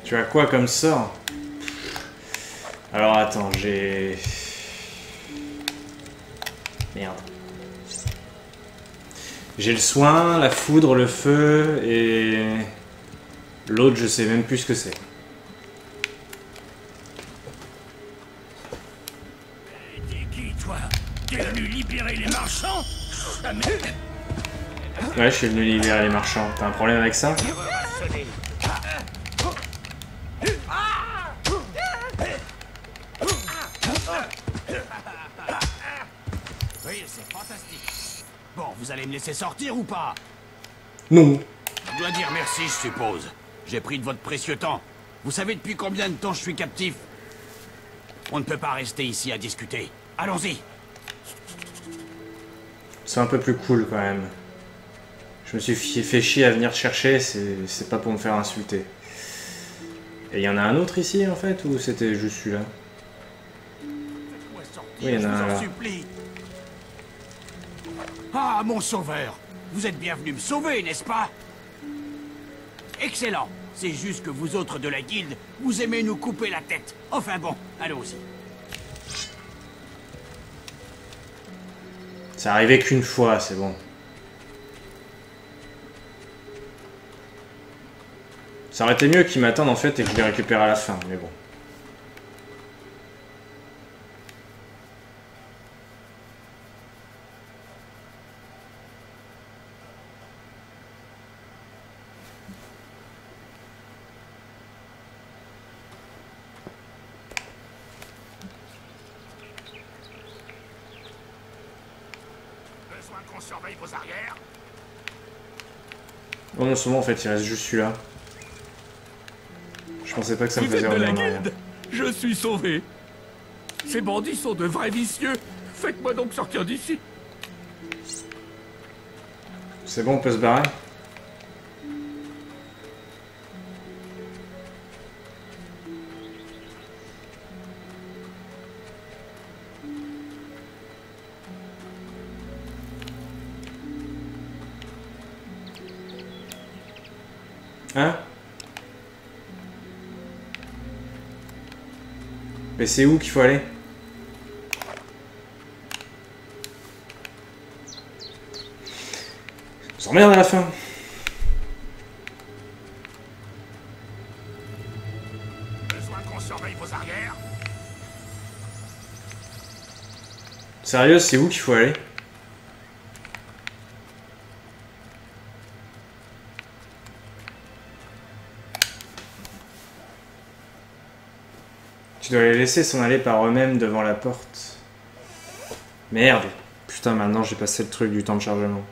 S1: Tu as quoi comme sort? Alors attends, j'ai... Merde. J'ai le soin, la foudre, le feu et... L'autre, je sais même plus ce que c'est.
S2: T'es qui, toi? T'es venu libérer les marchands?
S1: Ouais, je suis venu libérer les marchands. T'as un problème avec ça?
S2: Oui, c'est fantastique. Bon, vous allez me laisser sortir ou pas?
S1: Non.
S2: Je dois dire merci, je suppose. J'ai pris de votre précieux temps. Vous savez depuis combien de temps je suis captif? On ne peut pas rester ici à discuter. Allons-y.
S1: C'est un peu plus cool quand même. Je me suis fait chier à venir te chercher, c'est pas pour me faire insulter. Et il y en a un autre ici en fait, ou c'était juste celui-là? Oui, il y en a un là.
S2: Ah, mon sauveur! Vous êtes bienvenu me sauver, n'est-ce pas? Excellent! C'est juste que vous autres de la guilde, vous aimez nous couper la tête. Enfin bon, allons-y.
S1: C'est arrivé qu'une fois, c'est bon. Ça aurait été mieux qu'ils m'attendent en fait et que je les récupère à la fin, mais bon.
S2: Besoin qu'on surveille vos arrières?
S1: Oh non seulement en fait il reste juste celui-là. Je pensais pas que ça me faisait revenir en arrière.
S3: Je suis sauvé. Ces bandits sont de vrais vicieux. Faites-moi donc sortir d'ici.
S1: C'est bon, on peut se barrer? Hein? Mais c'est où qu'il faut aller? On s'emmerde à la fin.
S2: Besoin qu'on surveille vos arrières.
S1: Sérieux, c'est où qu'il faut aller? Tu dois les laisser s'en aller par eux-mêmes devant la porte. Merde. Putain, maintenant j'ai passé le truc du temps de chargement.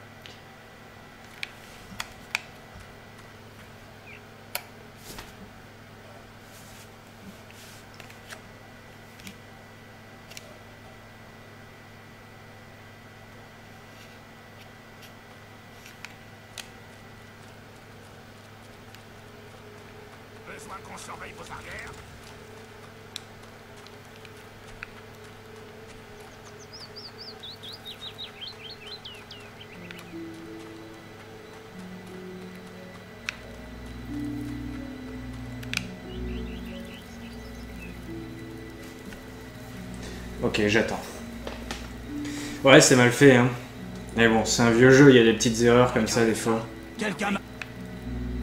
S2: Besoin qu'on surveille vos arrières.
S1: Ok, j'attends. Ouais, c'est mal fait, hein. Mais bon, c'est un vieux jeu, il y a des petites erreurs comme ça des fois.
S6: Quelqu'un m'a...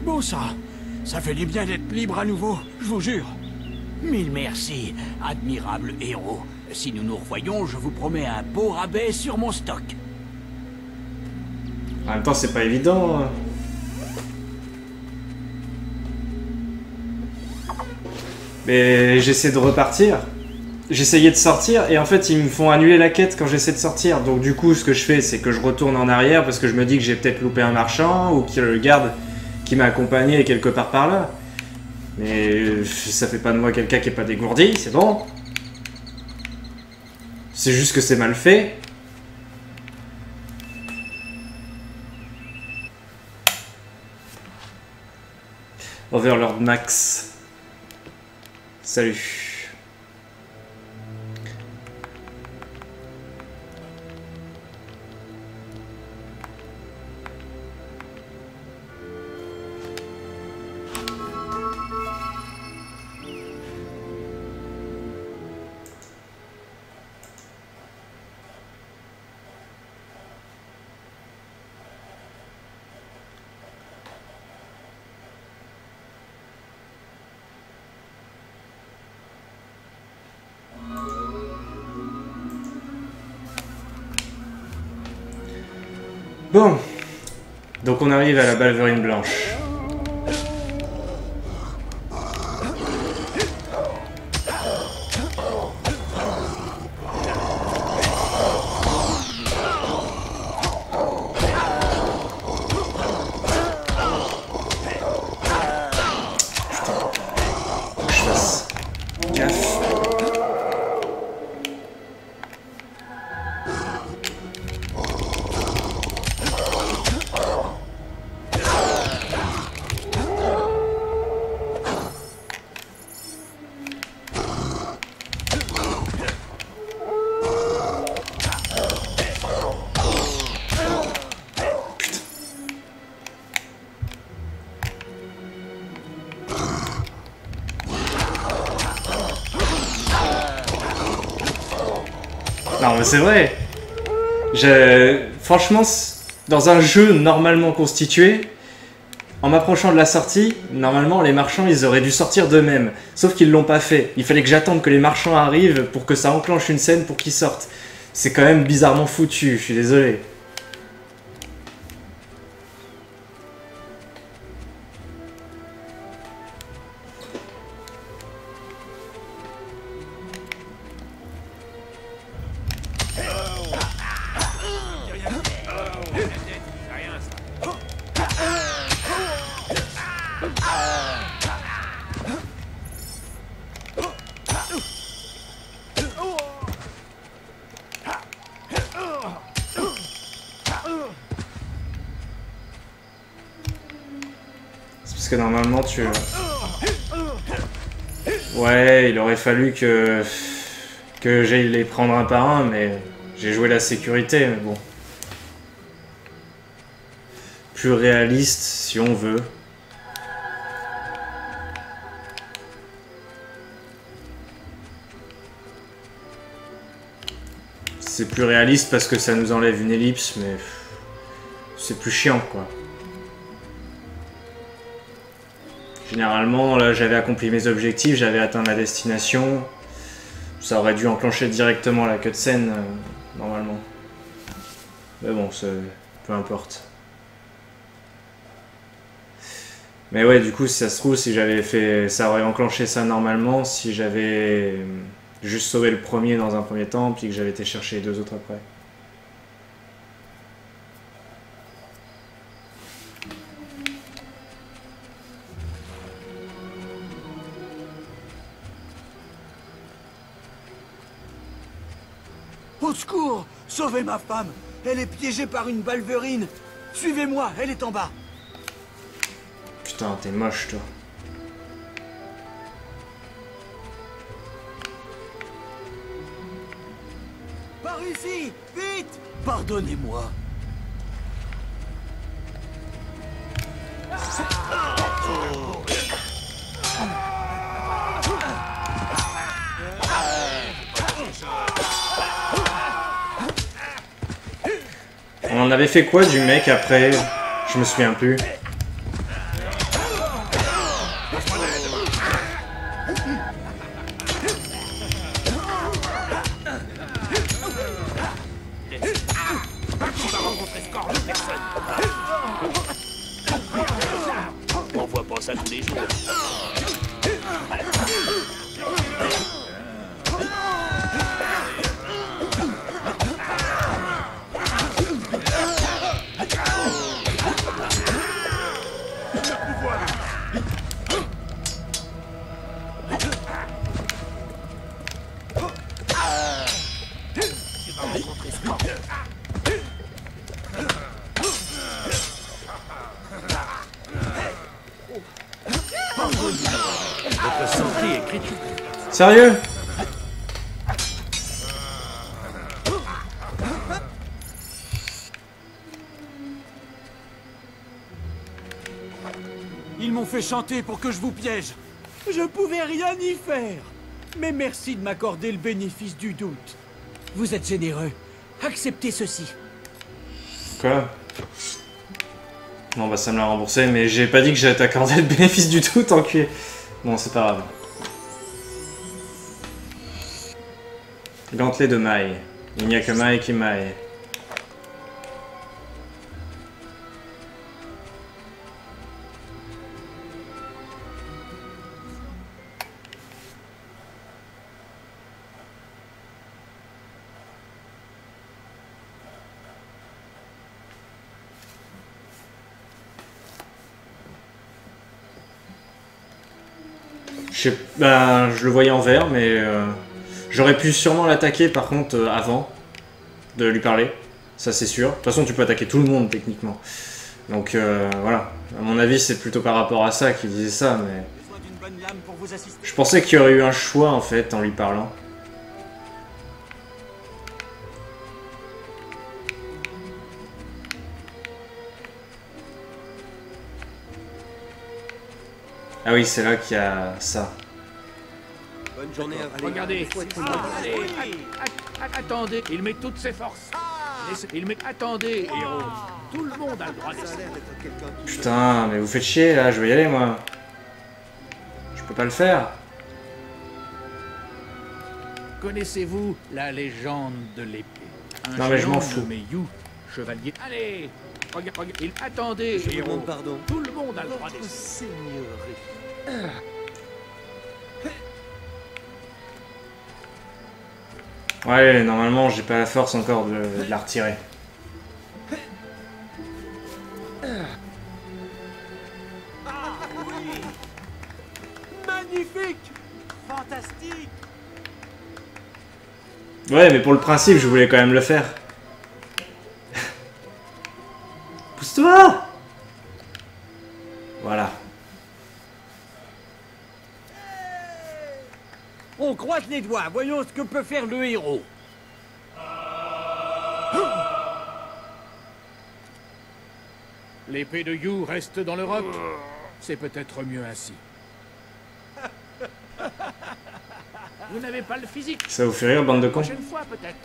S6: Bon ça fait du bien d'être libre à nouveau, je vous jure. Mille merci, admirable héros. Si nous nous revoyons, je vous promets un beau rabais sur mon stock.
S1: En même temps, c'est pas évident. Hein. Mais j'essaie de repartir. J'essayais de sortir et en fait ils me font annuler la quête quand j'essaie de sortir. Donc du coup ce que je fais c'est que je retourne en arrière parce que je me dis que j'ai peut-être loupé un marchand ou que le garde qui m'a accompagné est quelque part par là. Mais ça fait pas de moi quelqu'un qui est pas dégourdi, c'est bon. C'est juste que c'est mal fait. Overlord Max. Salut. Bon, donc on arrive à la Balverine Blanche. Je fasse gaffe. Non mais c'est vrai. Franchement, dans un jeu normalement constitué, en m'approchant de la sortie, normalement les marchands ils auraient dû sortir d'eux-mêmes. Sauf qu'ils l'ont pas fait. Il fallait que j'attende que les marchands arrivent pour que ça enclenche une scène pour qu'ils sortent. C'est quand même bizarrement foutu, je suis désolé. Parce que normalement tu... Ouais, il aurait fallu que j'aille les prendre un par un, mais j'ai joué la sécurité, mais bon. Plus réaliste, si on veut. C'est plus réaliste parce que ça nous enlève une ellipse, mais c'est plus chiant, quoi. Généralement, là, j'avais accompli mes objectifs, j'avais atteint ma destination. Ça aurait dû enclencher directement la cutscene, normalement. Mais bon, peu importe. Mais ouais, du coup, si ça se trouve, si j'avais fait... Ça aurait enclenché ça normalement si j'avais juste sauvé le premier dans un premier temps, puis que j'avais été chercher les deux autres après.
S6: Au secours! Sauvez ma femme! Elle est piégée par une balverine! Suivez-moi, elle est en bas!
S1: Putain, t'es moche, toi.
S6: Par ici! Vite! Pardonnez-moi.
S1: On en avait fait quoi du mec après? Je me souviens plus.
S6: On voit pas ça tous les jours.
S3: Votre santé est critique.
S1: Sérieux?
S6: Ils m'ont fait chanter pour que je vous piège. Je pouvais rien y faire. Mais merci de m'accorder le bénéfice du doute. Vous êtes généreux. Acceptez ceci.
S1: Quoi? Non, bah ça me l'a remboursé, mais j'ai pas dit que j'allais t'accorder le bénéfice du tout, enculé. Bon, c'est pas grave. Gantelet de maille. Il n'y a que maille qui maille. Ben, je le voyais en vert, mais j'aurais pu sûrement l'attaquer par contre avant de lui parler. Ça c'est sûr. De toute façon, tu peux attaquer tout le monde techniquement. Donc voilà. À mon avis, c'est plutôt par rapport à ça qu'il disait ça, mais... Je pensais qu'il y aurait eu un choix en fait en lui parlant. Ah oui, c'est là qu'il y a ça.
S3: Bonne journée à vous. Regardez. Attendez, il met toutes ses forces. Attendez, héros. Tout le monde a le droit d'essayer.
S1: Putain, mais vous faites chier là, je vais y aller moi. Je peux pas le faire.
S3: Connaissez-vous la légende de l'épée?
S1: Non mais je m'en fous.
S3: You, chevalier. Allez, regarde. Attendez, héros.
S10: Pardon.
S3: Tout le monde a le droit d'essayer.
S1: Ouais, normalement, j'ai pas la force encore de la retirer.
S6: Magnifique! Fantastique!
S1: Ouais, mais pour le principe, je voulais quand même le faire. Pousse-toi! Voilà.
S6: On croise les doigts, voyons ce que peut faire le héros.
S3: L'épée de You reste dans le roc. C'est peut-être mieux ainsi. Vous n'avez pas le physique.
S1: Ça vous fait rire, bande de cons?
S3: Prochaine fois, peut-être.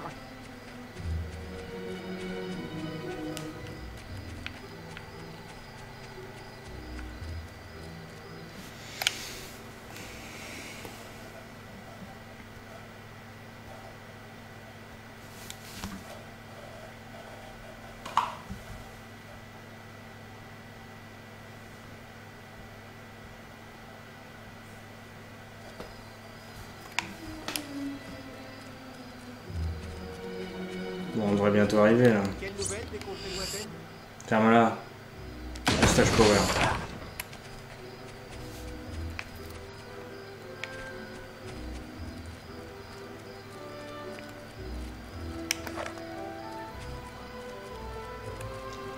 S1: on devrait bientôt arriver là. Ferme-la. Stage power.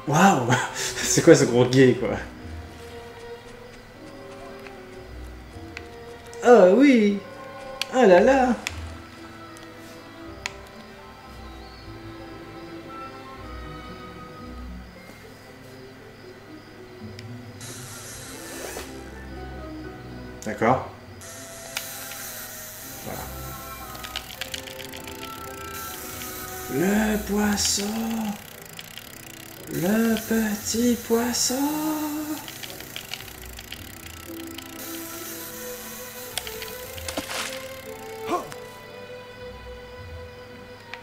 S1: Waouh. C'est quoi ce gros gay quoi? Oh oui. Oh là là. D'accord. Voilà. Le poisson. Le petit poisson.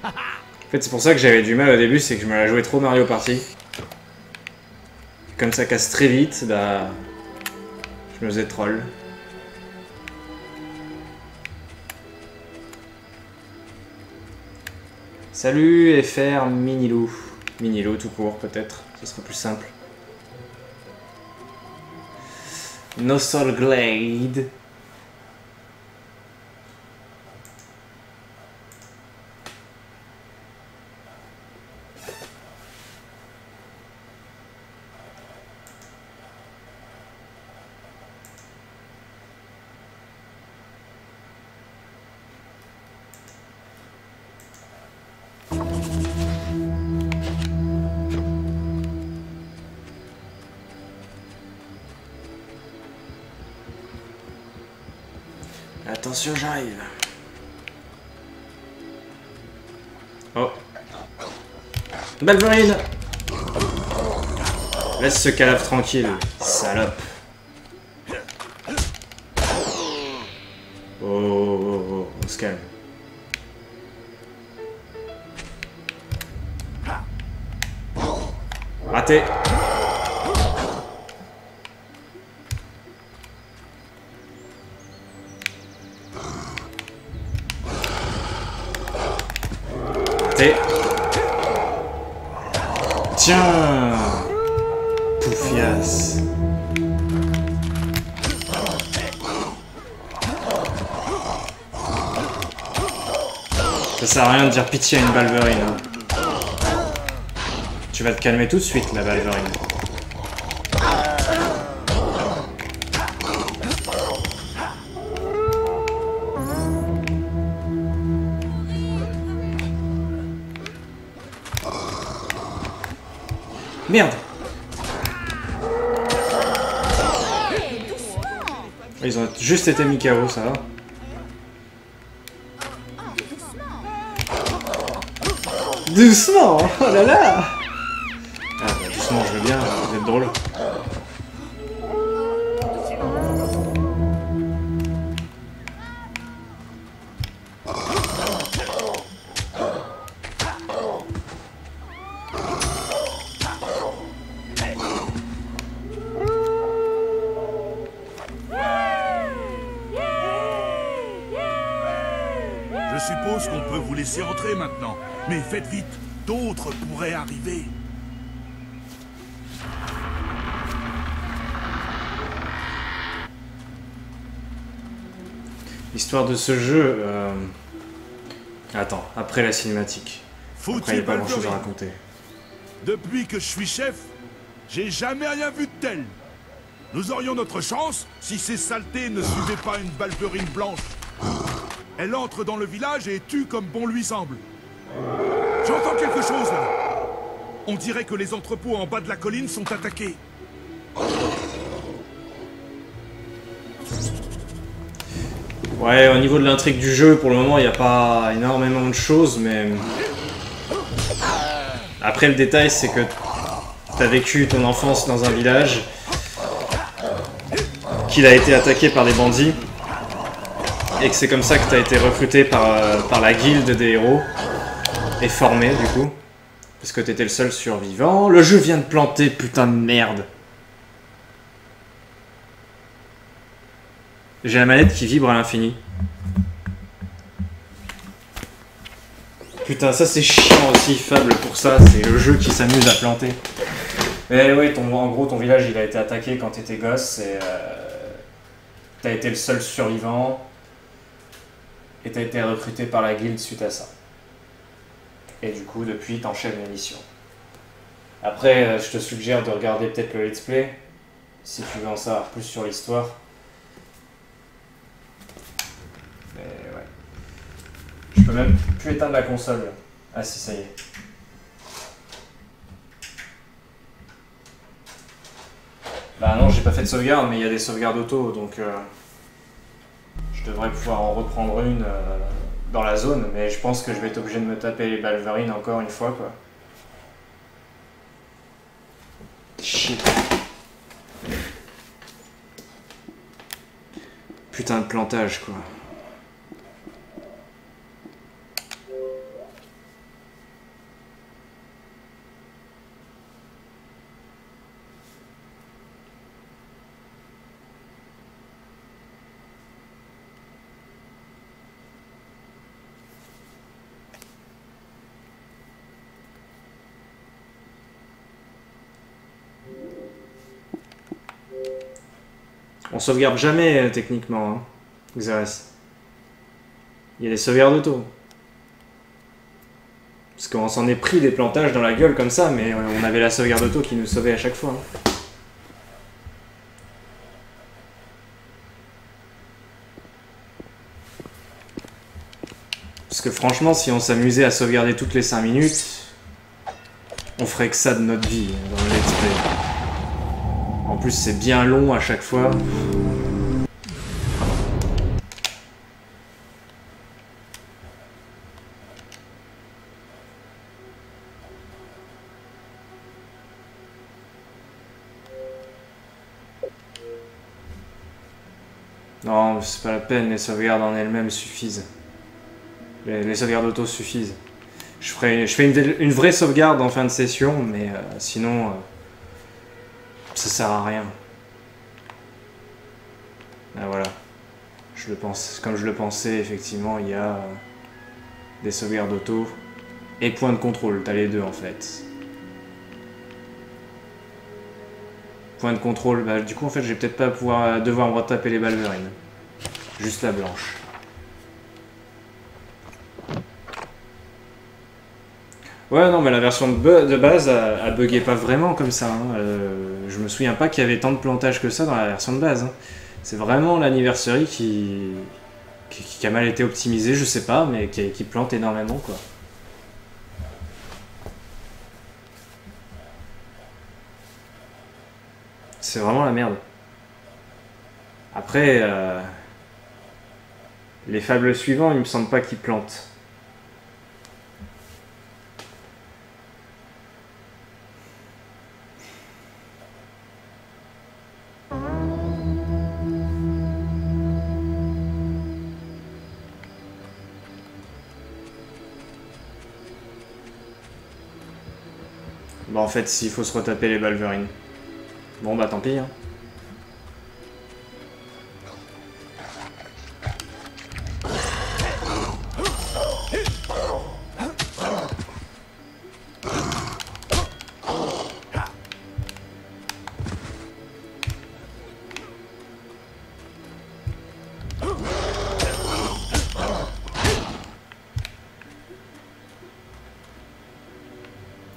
S1: En fait, c'est pour ça que j'avais du mal au début, c'est que je me la jouais trop Mario Party. Comme ça casse très vite, bah... je me faisais troll. Salut FR Minilou. Minilou tout court peut-être, ce sera plus simple. No Soul Glade. Attention, j'arrive. Oh. Balverine. Laisse ce calaf tranquille, salope. Oh, oh, oh, on se calme. Raté. Tiens, Poufias. Ça sert à rien de dire pitié à une Balverine. Hein. Tu vas te calmer tout de suite, la Balverine. Merde. Ils ont juste été mis KO, ça va. Doucement. Oh là là. Ah bah doucement, je veux bien, vous êtes drôle.
S9: Je suppose qu'on peut vous laisser entrer maintenant. Mais faites vite, d'autres pourraient arriver.
S1: L'histoire de ce jeu... Attends, après la cinématique. Après, il n'y a pas grand chose à raconter.
S9: Depuis que je suis chef, j'ai jamais rien vu de tel. Nous aurions notre chance si ces saletés ne suivaient pas une Balverine blanche. Elle entre dans le village et tue comme bon lui semble. J'entends quelque chose là. On dirait que les entrepôts en bas de la colline sont attaqués.
S1: Ouais, au niveau de l'intrigue du jeu, pour le moment, il n'y a pas énormément de choses, mais... Après, le détail, c'est que t'as vécu ton enfance dans un village, qu'il a été attaqué par des bandits, et que c'est comme ça que t'as été recruté par la guilde des héros, et formé, du coup, parce que t'étais le seul survivant. Le jeu vient de planter, putain de merde. J'ai la manette qui vibre à l'infini. putain, ça c'est chiant aussi, Fable, pour ça. C'est le jeu qui s'amuse à planter. Mais ouais, en gros, ton village, il a été attaqué quand t'étais gosse, et t'as été le seul survivant, et t'as été recruté par la guilde suite à ça. Et du coup, depuis, t'enchaînes les missions. Après, je te suggère de regarder peut-être le let's play, si tu veux en savoir plus sur l'histoire. Mais ouais. Je peux même plus éteindre la console. Ah si, ça y est. Bah non, j'ai pas fait de sauvegarde, mais il y a des sauvegardes auto, donc je devrais pouvoir en reprendre une dans la zone, mais je pense que je vais être obligé de me taper les Balverines encore une fois, quoi. Shit. Putain de plantage, quoi. On sauvegarde jamais techniquement, hein, Xerès. Il y a des sauvegardes auto. Parce qu'on s'en est pris des plantages dans la gueule comme ça, mais on avait la sauvegarde auto qui nous sauvait à chaque fois. Hein. Parce que franchement, si on s'amusait à sauvegarder toutes les 5 minutes, on ferait que ça de notre vie dans le let's play. En plus, c'est bien long à chaque fois. Non, c'est pas la peine, les sauvegardes en elles-mêmes suffisent. Les sauvegardes auto suffisent. Je fais une vraie sauvegarde en fin de session, mais sinon... ça sert à rien. Ah voilà. Je le pense. Comme je le pensais, effectivement, il y a des sauvegardes auto et point de contrôle. T'as les deux en fait. Point de contrôle, bah du coup en fait je vais peut-être pas devoir me retaper les Balverines. Juste la blanche. Ouais, non, mais la version de base, elle buguait pas vraiment comme ça. Hein. Je me souviens pas qu'il y avait tant de plantage que ça dans la version de base. Hein. C'est vraiment l'anniversary qui a mal été optimisé, je sais pas, mais qui plante énormément, quoi. C'est vraiment la merde. Après, les fables suivants, il me semble pas qu'ils plantent. Bon, en fait, s'il faut se retaper les Balverines. Bon, bah tant pis, hein.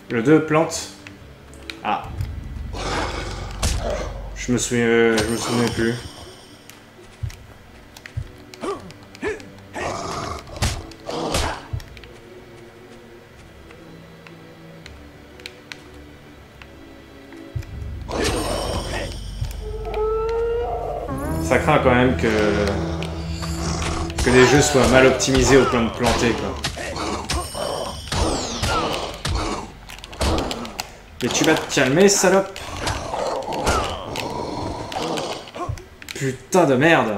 S1: Le 2 plante. Ah. Je me souvenais plus. Ça craint quand même que les jeux soient mal optimisés au point de planter, quoi. Mais tu vas te calmer, salope. Putain de merde.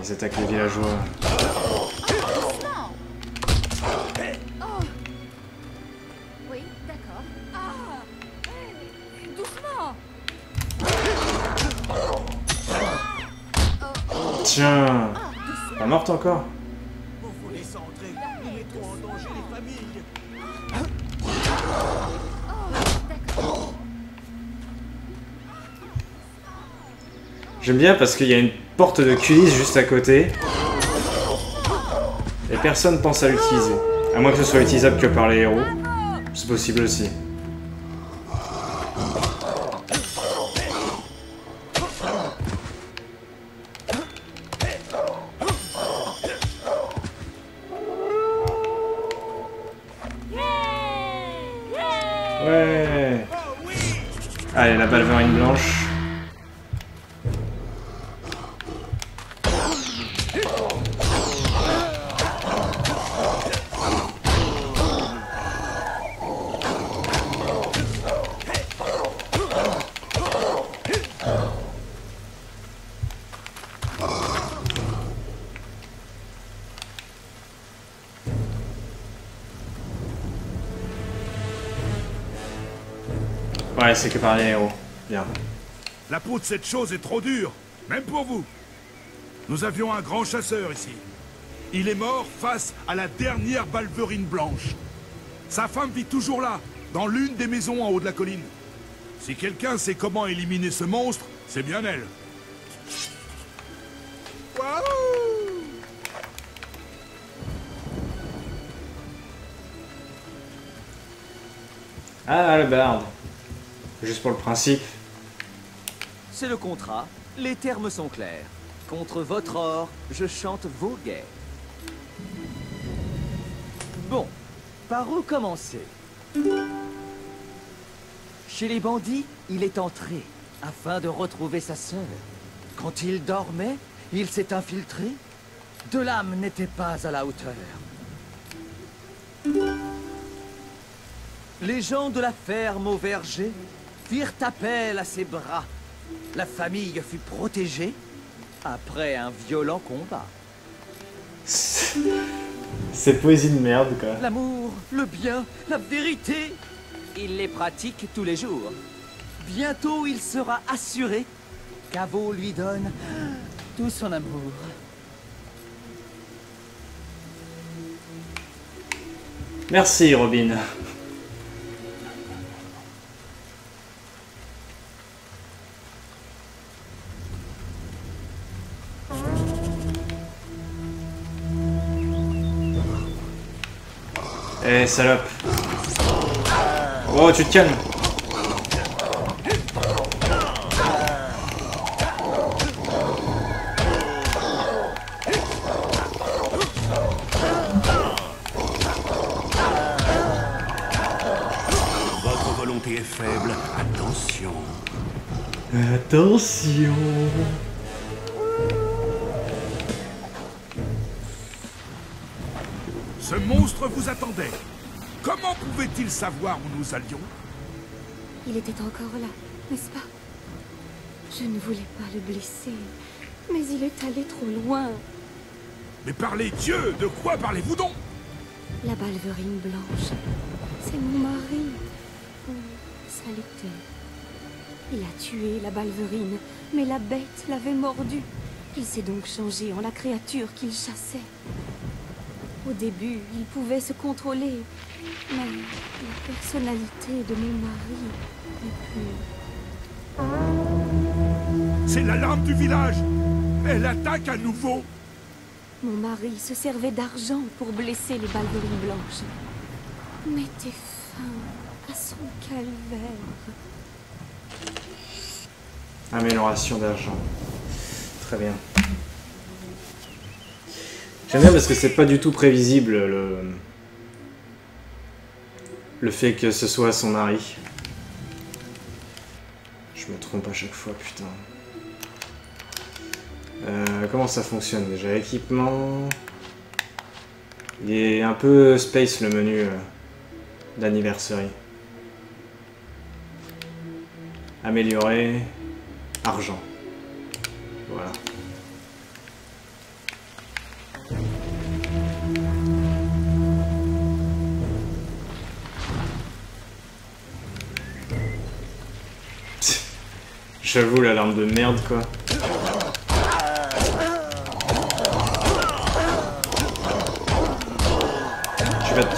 S1: Ils attaquent les villageois. Tiens. Pas morte encore?
S6: Faut laisser entrer. Il est trop en danger, les familles.
S1: J'aime bien parce qu'il y a une porte de culisse juste à côté. Et personne pense à l'utiliser. À moins que ce soit utilisable que par les héros. C'est possible aussi. Ouais. Allez, la balverine blanche. Ouais, c'est que par les héros. Bien.
S9: La peau de cette chose est trop dure, même pour vous. Nous avions un grand chasseur ici. Il est mort face à la dernière balverine blanche. Sa femme vit toujours là, dans l'une des maisons en haut de la colline. Si quelqu'un sait comment éliminer ce monstre, c'est bien elle. Waouh!
S1: Ah, le barde. Juste pour le principe.
S7: C'est le contrat. Les termes sont clairs. Contre votre or, je chante vos guerres. Bon, par où commencer? Chez les bandits, il est entré afin de retrouver sa sœur. Quand il dormait, il s'est infiltré. De l'âme n'était pas à la hauteur. Les gens de la ferme au verger firent appel à ses bras. La famille fut protégée après un violent combat.
S1: C'est poésie de merde, quoi.
S7: L'amour, le bien, la vérité, il les pratique tous les jours. Bientôt, il sera assuré qu'Avo lui donne tout son amour.
S1: Merci, Robin. Eh, salope. Oh, tu te calmes.
S2: Votre volonté est faible. Attention.
S1: Attention.
S9: Ce monstre vous attendait. Comment pouvait-il savoir où nous allions?
S5: Il était encore là, n'est-ce pas? Je ne voulais pas le blesser, mais il est allé trop loin.
S9: Mais parlez Dieu, de quoi parlez-vous donc?
S5: La balverine blanche, c'est mon mari. Oh, ça l'était. Il a tué la balverine, mais la bête l'avait mordu. Il s'est donc changé en la créature qu'il chassait. Au début, il pouvait se contrôler, mais la personnalité de mon mari n'est plus.
S9: C'est l'alarme du village. Elle attaque à nouveau.
S5: Mon mari se servait d'argent pour blesser les balverines blanches. Mettez fin à son calvaire.
S1: Amélioration d'argent. Très bien. J'aime bien parce que c'est pas du tout prévisible le fait que ce soit son mari. Je me trompe à chaque fois, putain. Comment ça fonctionne déjà? Équipement. Il est un peu space le menu d'anniversary. Améliorer. Argent. Voilà. J'avoue, l'alarme de merde, quoi.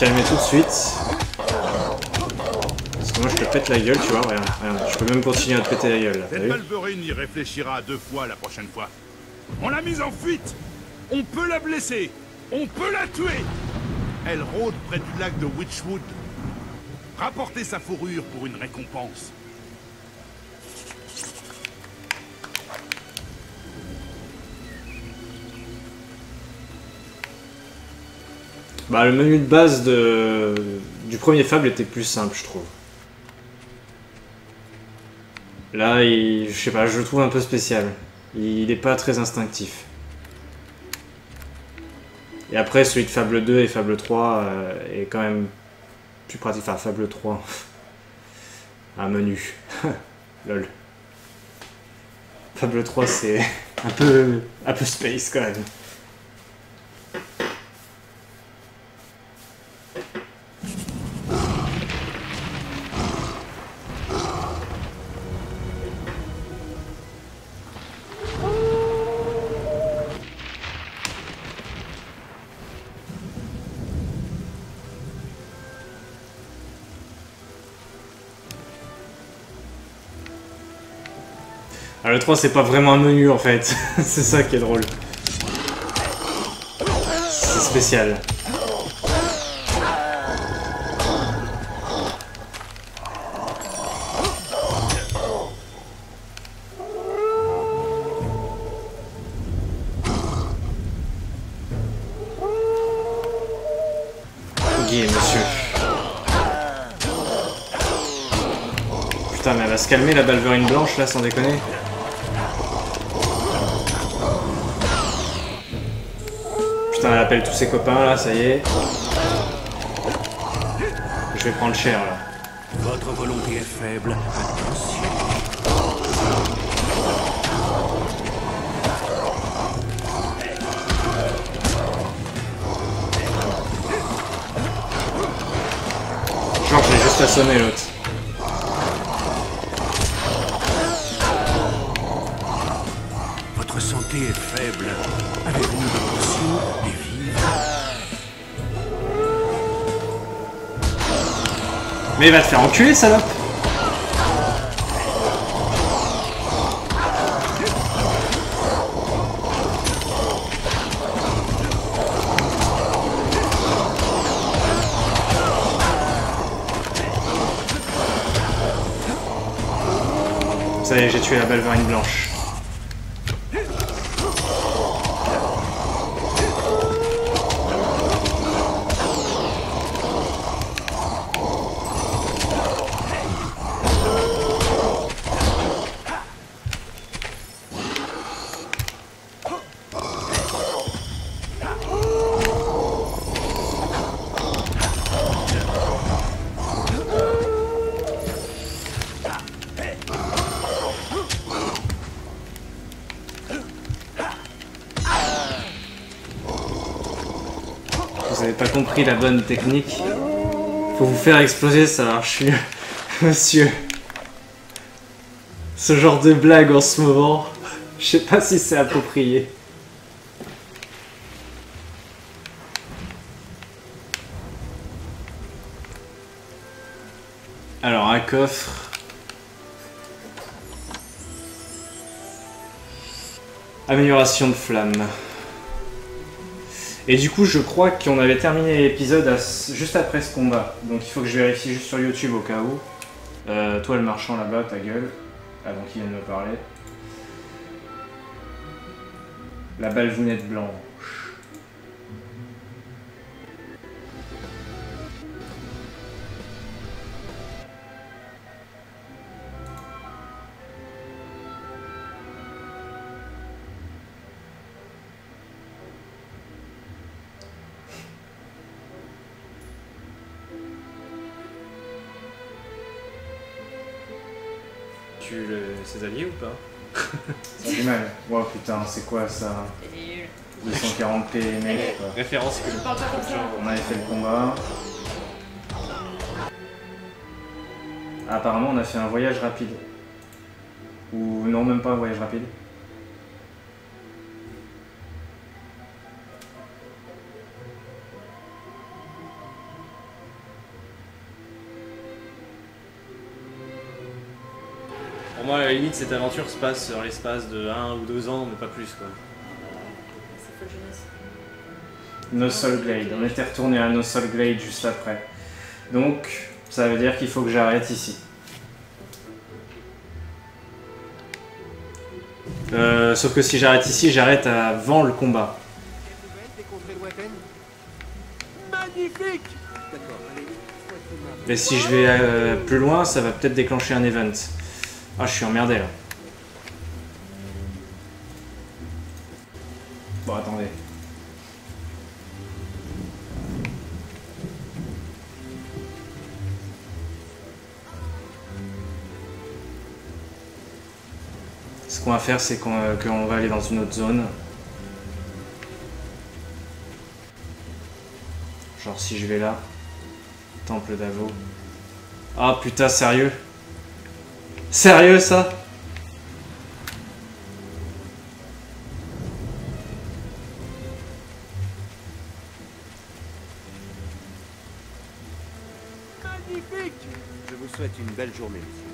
S1: calmer tout de suite. Parce que moi je te pète la gueule, tu vois, regarde, regarde. Je peux même continuer à te péter la gueule là, t'as
S9: Cette
S1: vu?
S9: Balverine y réfléchira 2 fois la prochaine fois. On l'a mise en fuite. On peut la blesser. On peut la tuer. Elle rôde près du lac de Witchwood. Rapportez sa fourrure pour une récompense.
S1: Bah le menu de base du premier Fable était plus simple, je trouve. Là, je sais pas, je le trouve un peu spécial. Il est pas très instinctif. Et après, celui de Fable 2 et Fable 3 est quand même plus pratique. Enfin, Fable 3. Un menu. Lol. Fable 3, c'est un peu space quand même. Alors, le 3 c'est pas vraiment un menu en fait, c'est ça qui est drôle. C'est spécial. Guy, monsieur. Putain mais elle va se calmer la Balverine blanche là sans déconner. Putain, elle appelle tous ses copains là, ça y est. Je vais prendre cher là.
S6: Votre volonté est faible. Attention.
S1: Genre, j'ai juste assommé l'autre.
S6: Votre santé est faible. Avez-vous des potions, des vivres?
S1: Mais il va te faire enculer, salope! Ça y est, j'ai tué la Balverine blanche. Vous avez pas compris la bonne technique. Faut vous faire exploser, ça marche mieux. Monsieur. Ce genre de blague en ce moment, je sais pas si c'est approprié. Alors, un coffre. Amélioration de flamme. Et du coup, je crois qu'on avait terminé l'épisode juste après ce combat. Donc il faut que je vérifie juste sur YouTube au cas où. Toi le marchand là-bas, ta gueule. Avant qu'il vienne me parler. La balvounette blanche. Ses alliés ou pas? Ça a du mal. Wow putain, c'est quoi ça? 240p mec quoi.
S10: Référence que
S1: on avait fait le combat. Ah, apparemment on a fait un voyage rapide. Ou non, même pas un voyage rapide. Pour moi, à la limite, cette aventure se passe sur l'espace de 1 ou 2 ans, mais pas plus, quoi. No Soul Glade. On était retourné à No Soul Glade juste après. Donc, ça veut dire qu'il faut que j'arrête ici. Sauf que si j'arrête ici, j'arrête avant le combat.
S4: Magnifique!
S1: Et si je vais plus loin, ça va peut-être déclencher un event. Ah, je suis emmerdé là. Bon, attendez. Ce qu'on va faire, c'est qu'on va aller dans une autre zone. Genre si je vais là. Temple d'Avo. Ah putain, sérieux? Sérieux ça?
S4: Magnifique! Je vous souhaite une belle journée, monsieur.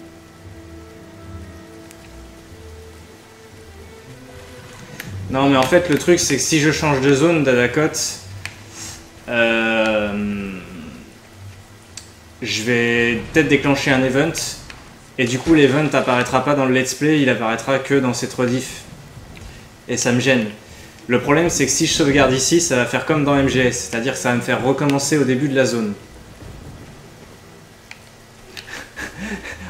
S1: Non mais en fait le truc c'est que si je change de zone d'Adakot, je vais peut-être déclencher un event et du coup l'event apparaîtra pas dans le let's play, il apparaîtra que dans cette rediff et ça me gêne. Le problème c'est que si je sauvegarde ici ça va faire comme dans MGS, c'est-à-dire que ça va me faire recommencer au début de la zone.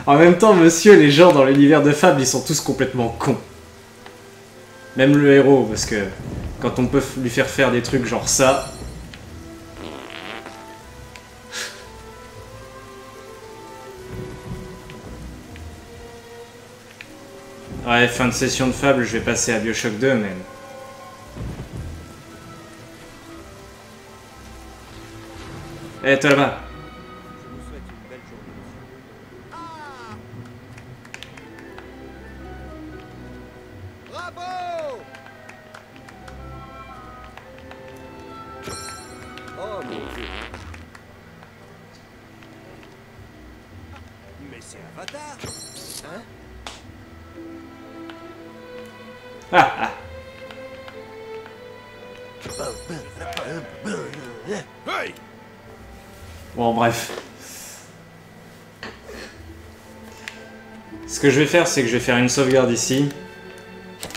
S1: En même temps monsieur, les gens dans l'univers de Fable ils sont tous complètement cons. Même le héros, parce que quand on peut lui faire faire des trucs genre ça... Ouais, fin de session de Fable, je vais passer à Bioshock 2 même. Eh, toi là-bas.
S4: Je vous souhaite une belle journée, monsieur. Bravo! Oh mon Dieu! Mais c'est Avatar! Hein?
S1: Ah ah.
S2: Hey!
S1: Bon, bref. Ce que je vais faire, c'est que je vais faire une sauvegarde ici.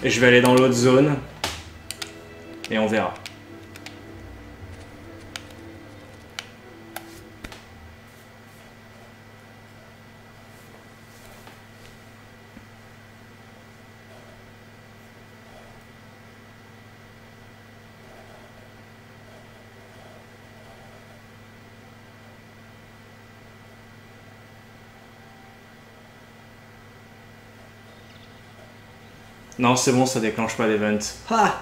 S1: Et je vais aller dans l'autre zone. Et on verra. Non, c'est bon, ça déclenche pas l'event. Ah!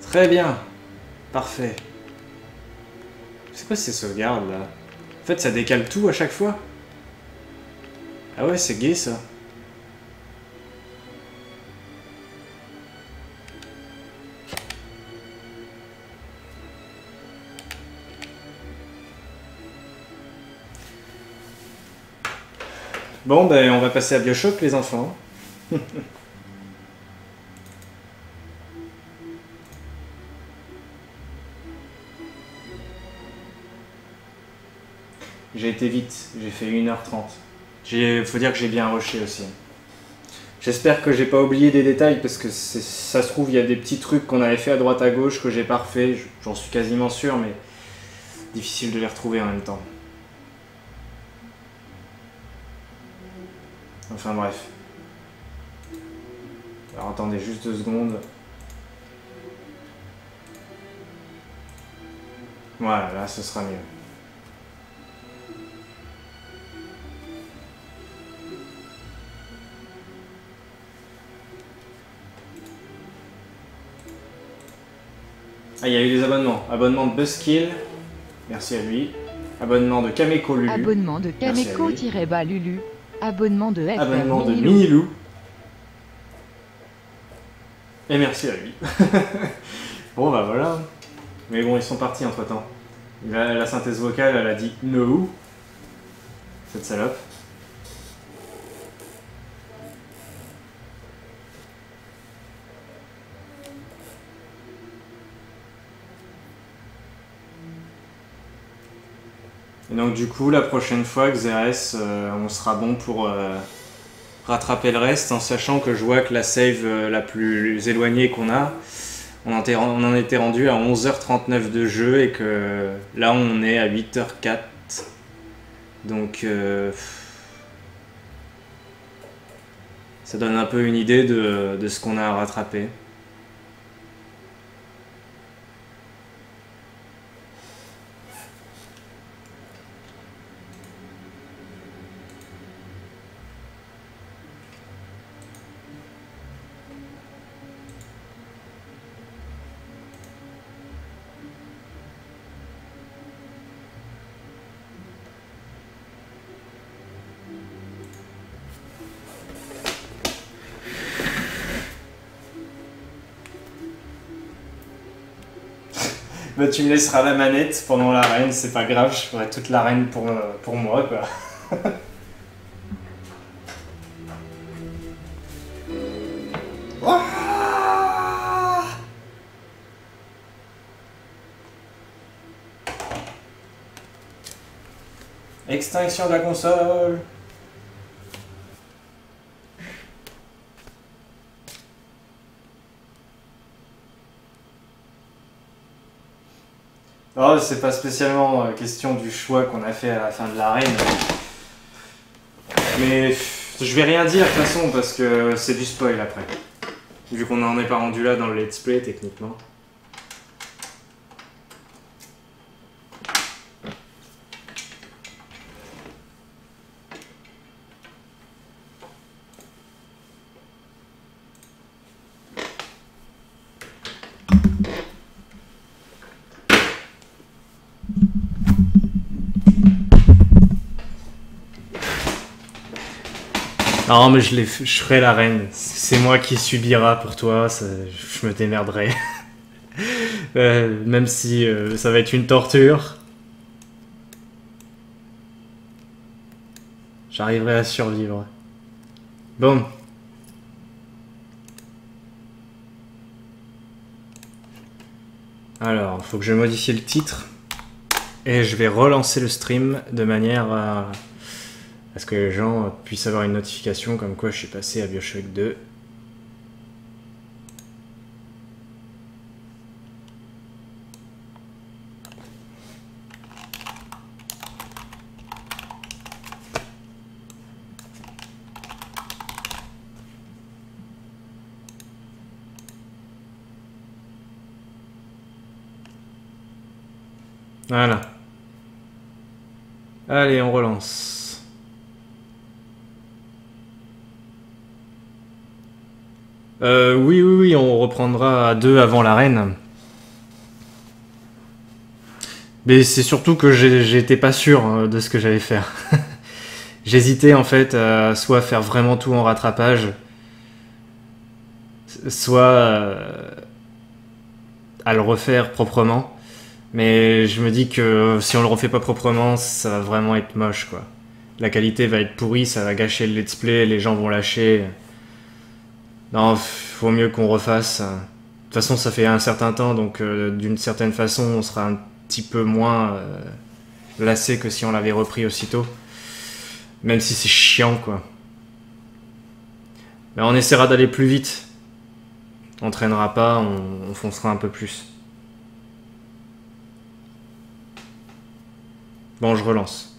S1: Très bien. Parfait. C'est quoi ces sauvegardes là? En fait, ça décale tout à chaque fois. Ah ouais, c'est gay ça. Bon, ben on va passer à Bioshock les enfants. J'ai été vite, j'ai fait 1h30. Faut dire que j'ai bien rushé aussi. J'espère que j'ai pas oublié des détails parce que ça se trouve il y a des petits trucs qu'on avait fait à droite à gauche que j'ai pas refait, j'en suis quasiment sûr, mais difficile de les retrouver en même temps. Enfin bref. Alors attendez juste 2 secondes. Voilà, là ce sera mieux. Ah, il y a eu des abonnements. Abonnement de Buzzkill. Merci à lui. Abonnement de Kameko Lulu.
S10: Abonnement de Kameko-Bas Lulu. Abonnement de FR
S1: Abonnement de Minilou. Et merci à lui. Bon bah voilà. Mais bon, ils sont partis entre temps. La synthèse vocale, elle a dit no. Cette salope. Et donc du coup, la prochaine fois, Xerès, on sera bon pour rattraper le reste, en sachant que je vois que la save la plus éloignée qu'on a, on en était rendu à 11h39 de jeu et que là on est à 8h04. Donc ça donne un peu une idée de ce qu'on a à rattraper. Bah, tu me laisseras la manette pendant l'arène, c'est pas grave, je ferai toute l'arène pour moi, quoi. Extinction de la console. Oh, c'est pas spécialement question du choix qu'on a fait à la fin de l'arène. Mais je vais rien dire de toute façon parce que c'est du spoil après. Vu qu'on n'en est pas rendu là dans le let's play techniquement. Non mais je ferai la reine. C'est moi qui subira pour toi, je me démerderai. Même si ça va être une torture. J'arriverai à survivre. Bon. Alors, faut que je modifie le titre. Et je vais relancer le stream de manière à ce que les gens puissent avoir une notification comme quoi je suis passé à BioShock 2. Voilà. Allez, on relance. Oui, on reprendra à 2 avant l'arène. Mais c'est surtout que j'étais pas sûr de ce que j'allais faire. J'hésitais en fait à soit faire vraiment tout en rattrapage, soit à le refaire proprement. Mais je me dis que si on le refait pas proprement, ça va vraiment être moche, quoi. La qualité va être pourrie, ça va gâcher le let's play, les gens vont lâcher. Non, faut mieux qu'on refasse. De toute façon, ça fait un certain temps, donc d'une certaine façon, on sera un petit peu moins lassé que si on l'avait repris aussitôt. Même si c'est chiant, quoi. Mais on essaiera d'aller plus vite. On traînera pas, on foncera un peu plus. Bon, je relance.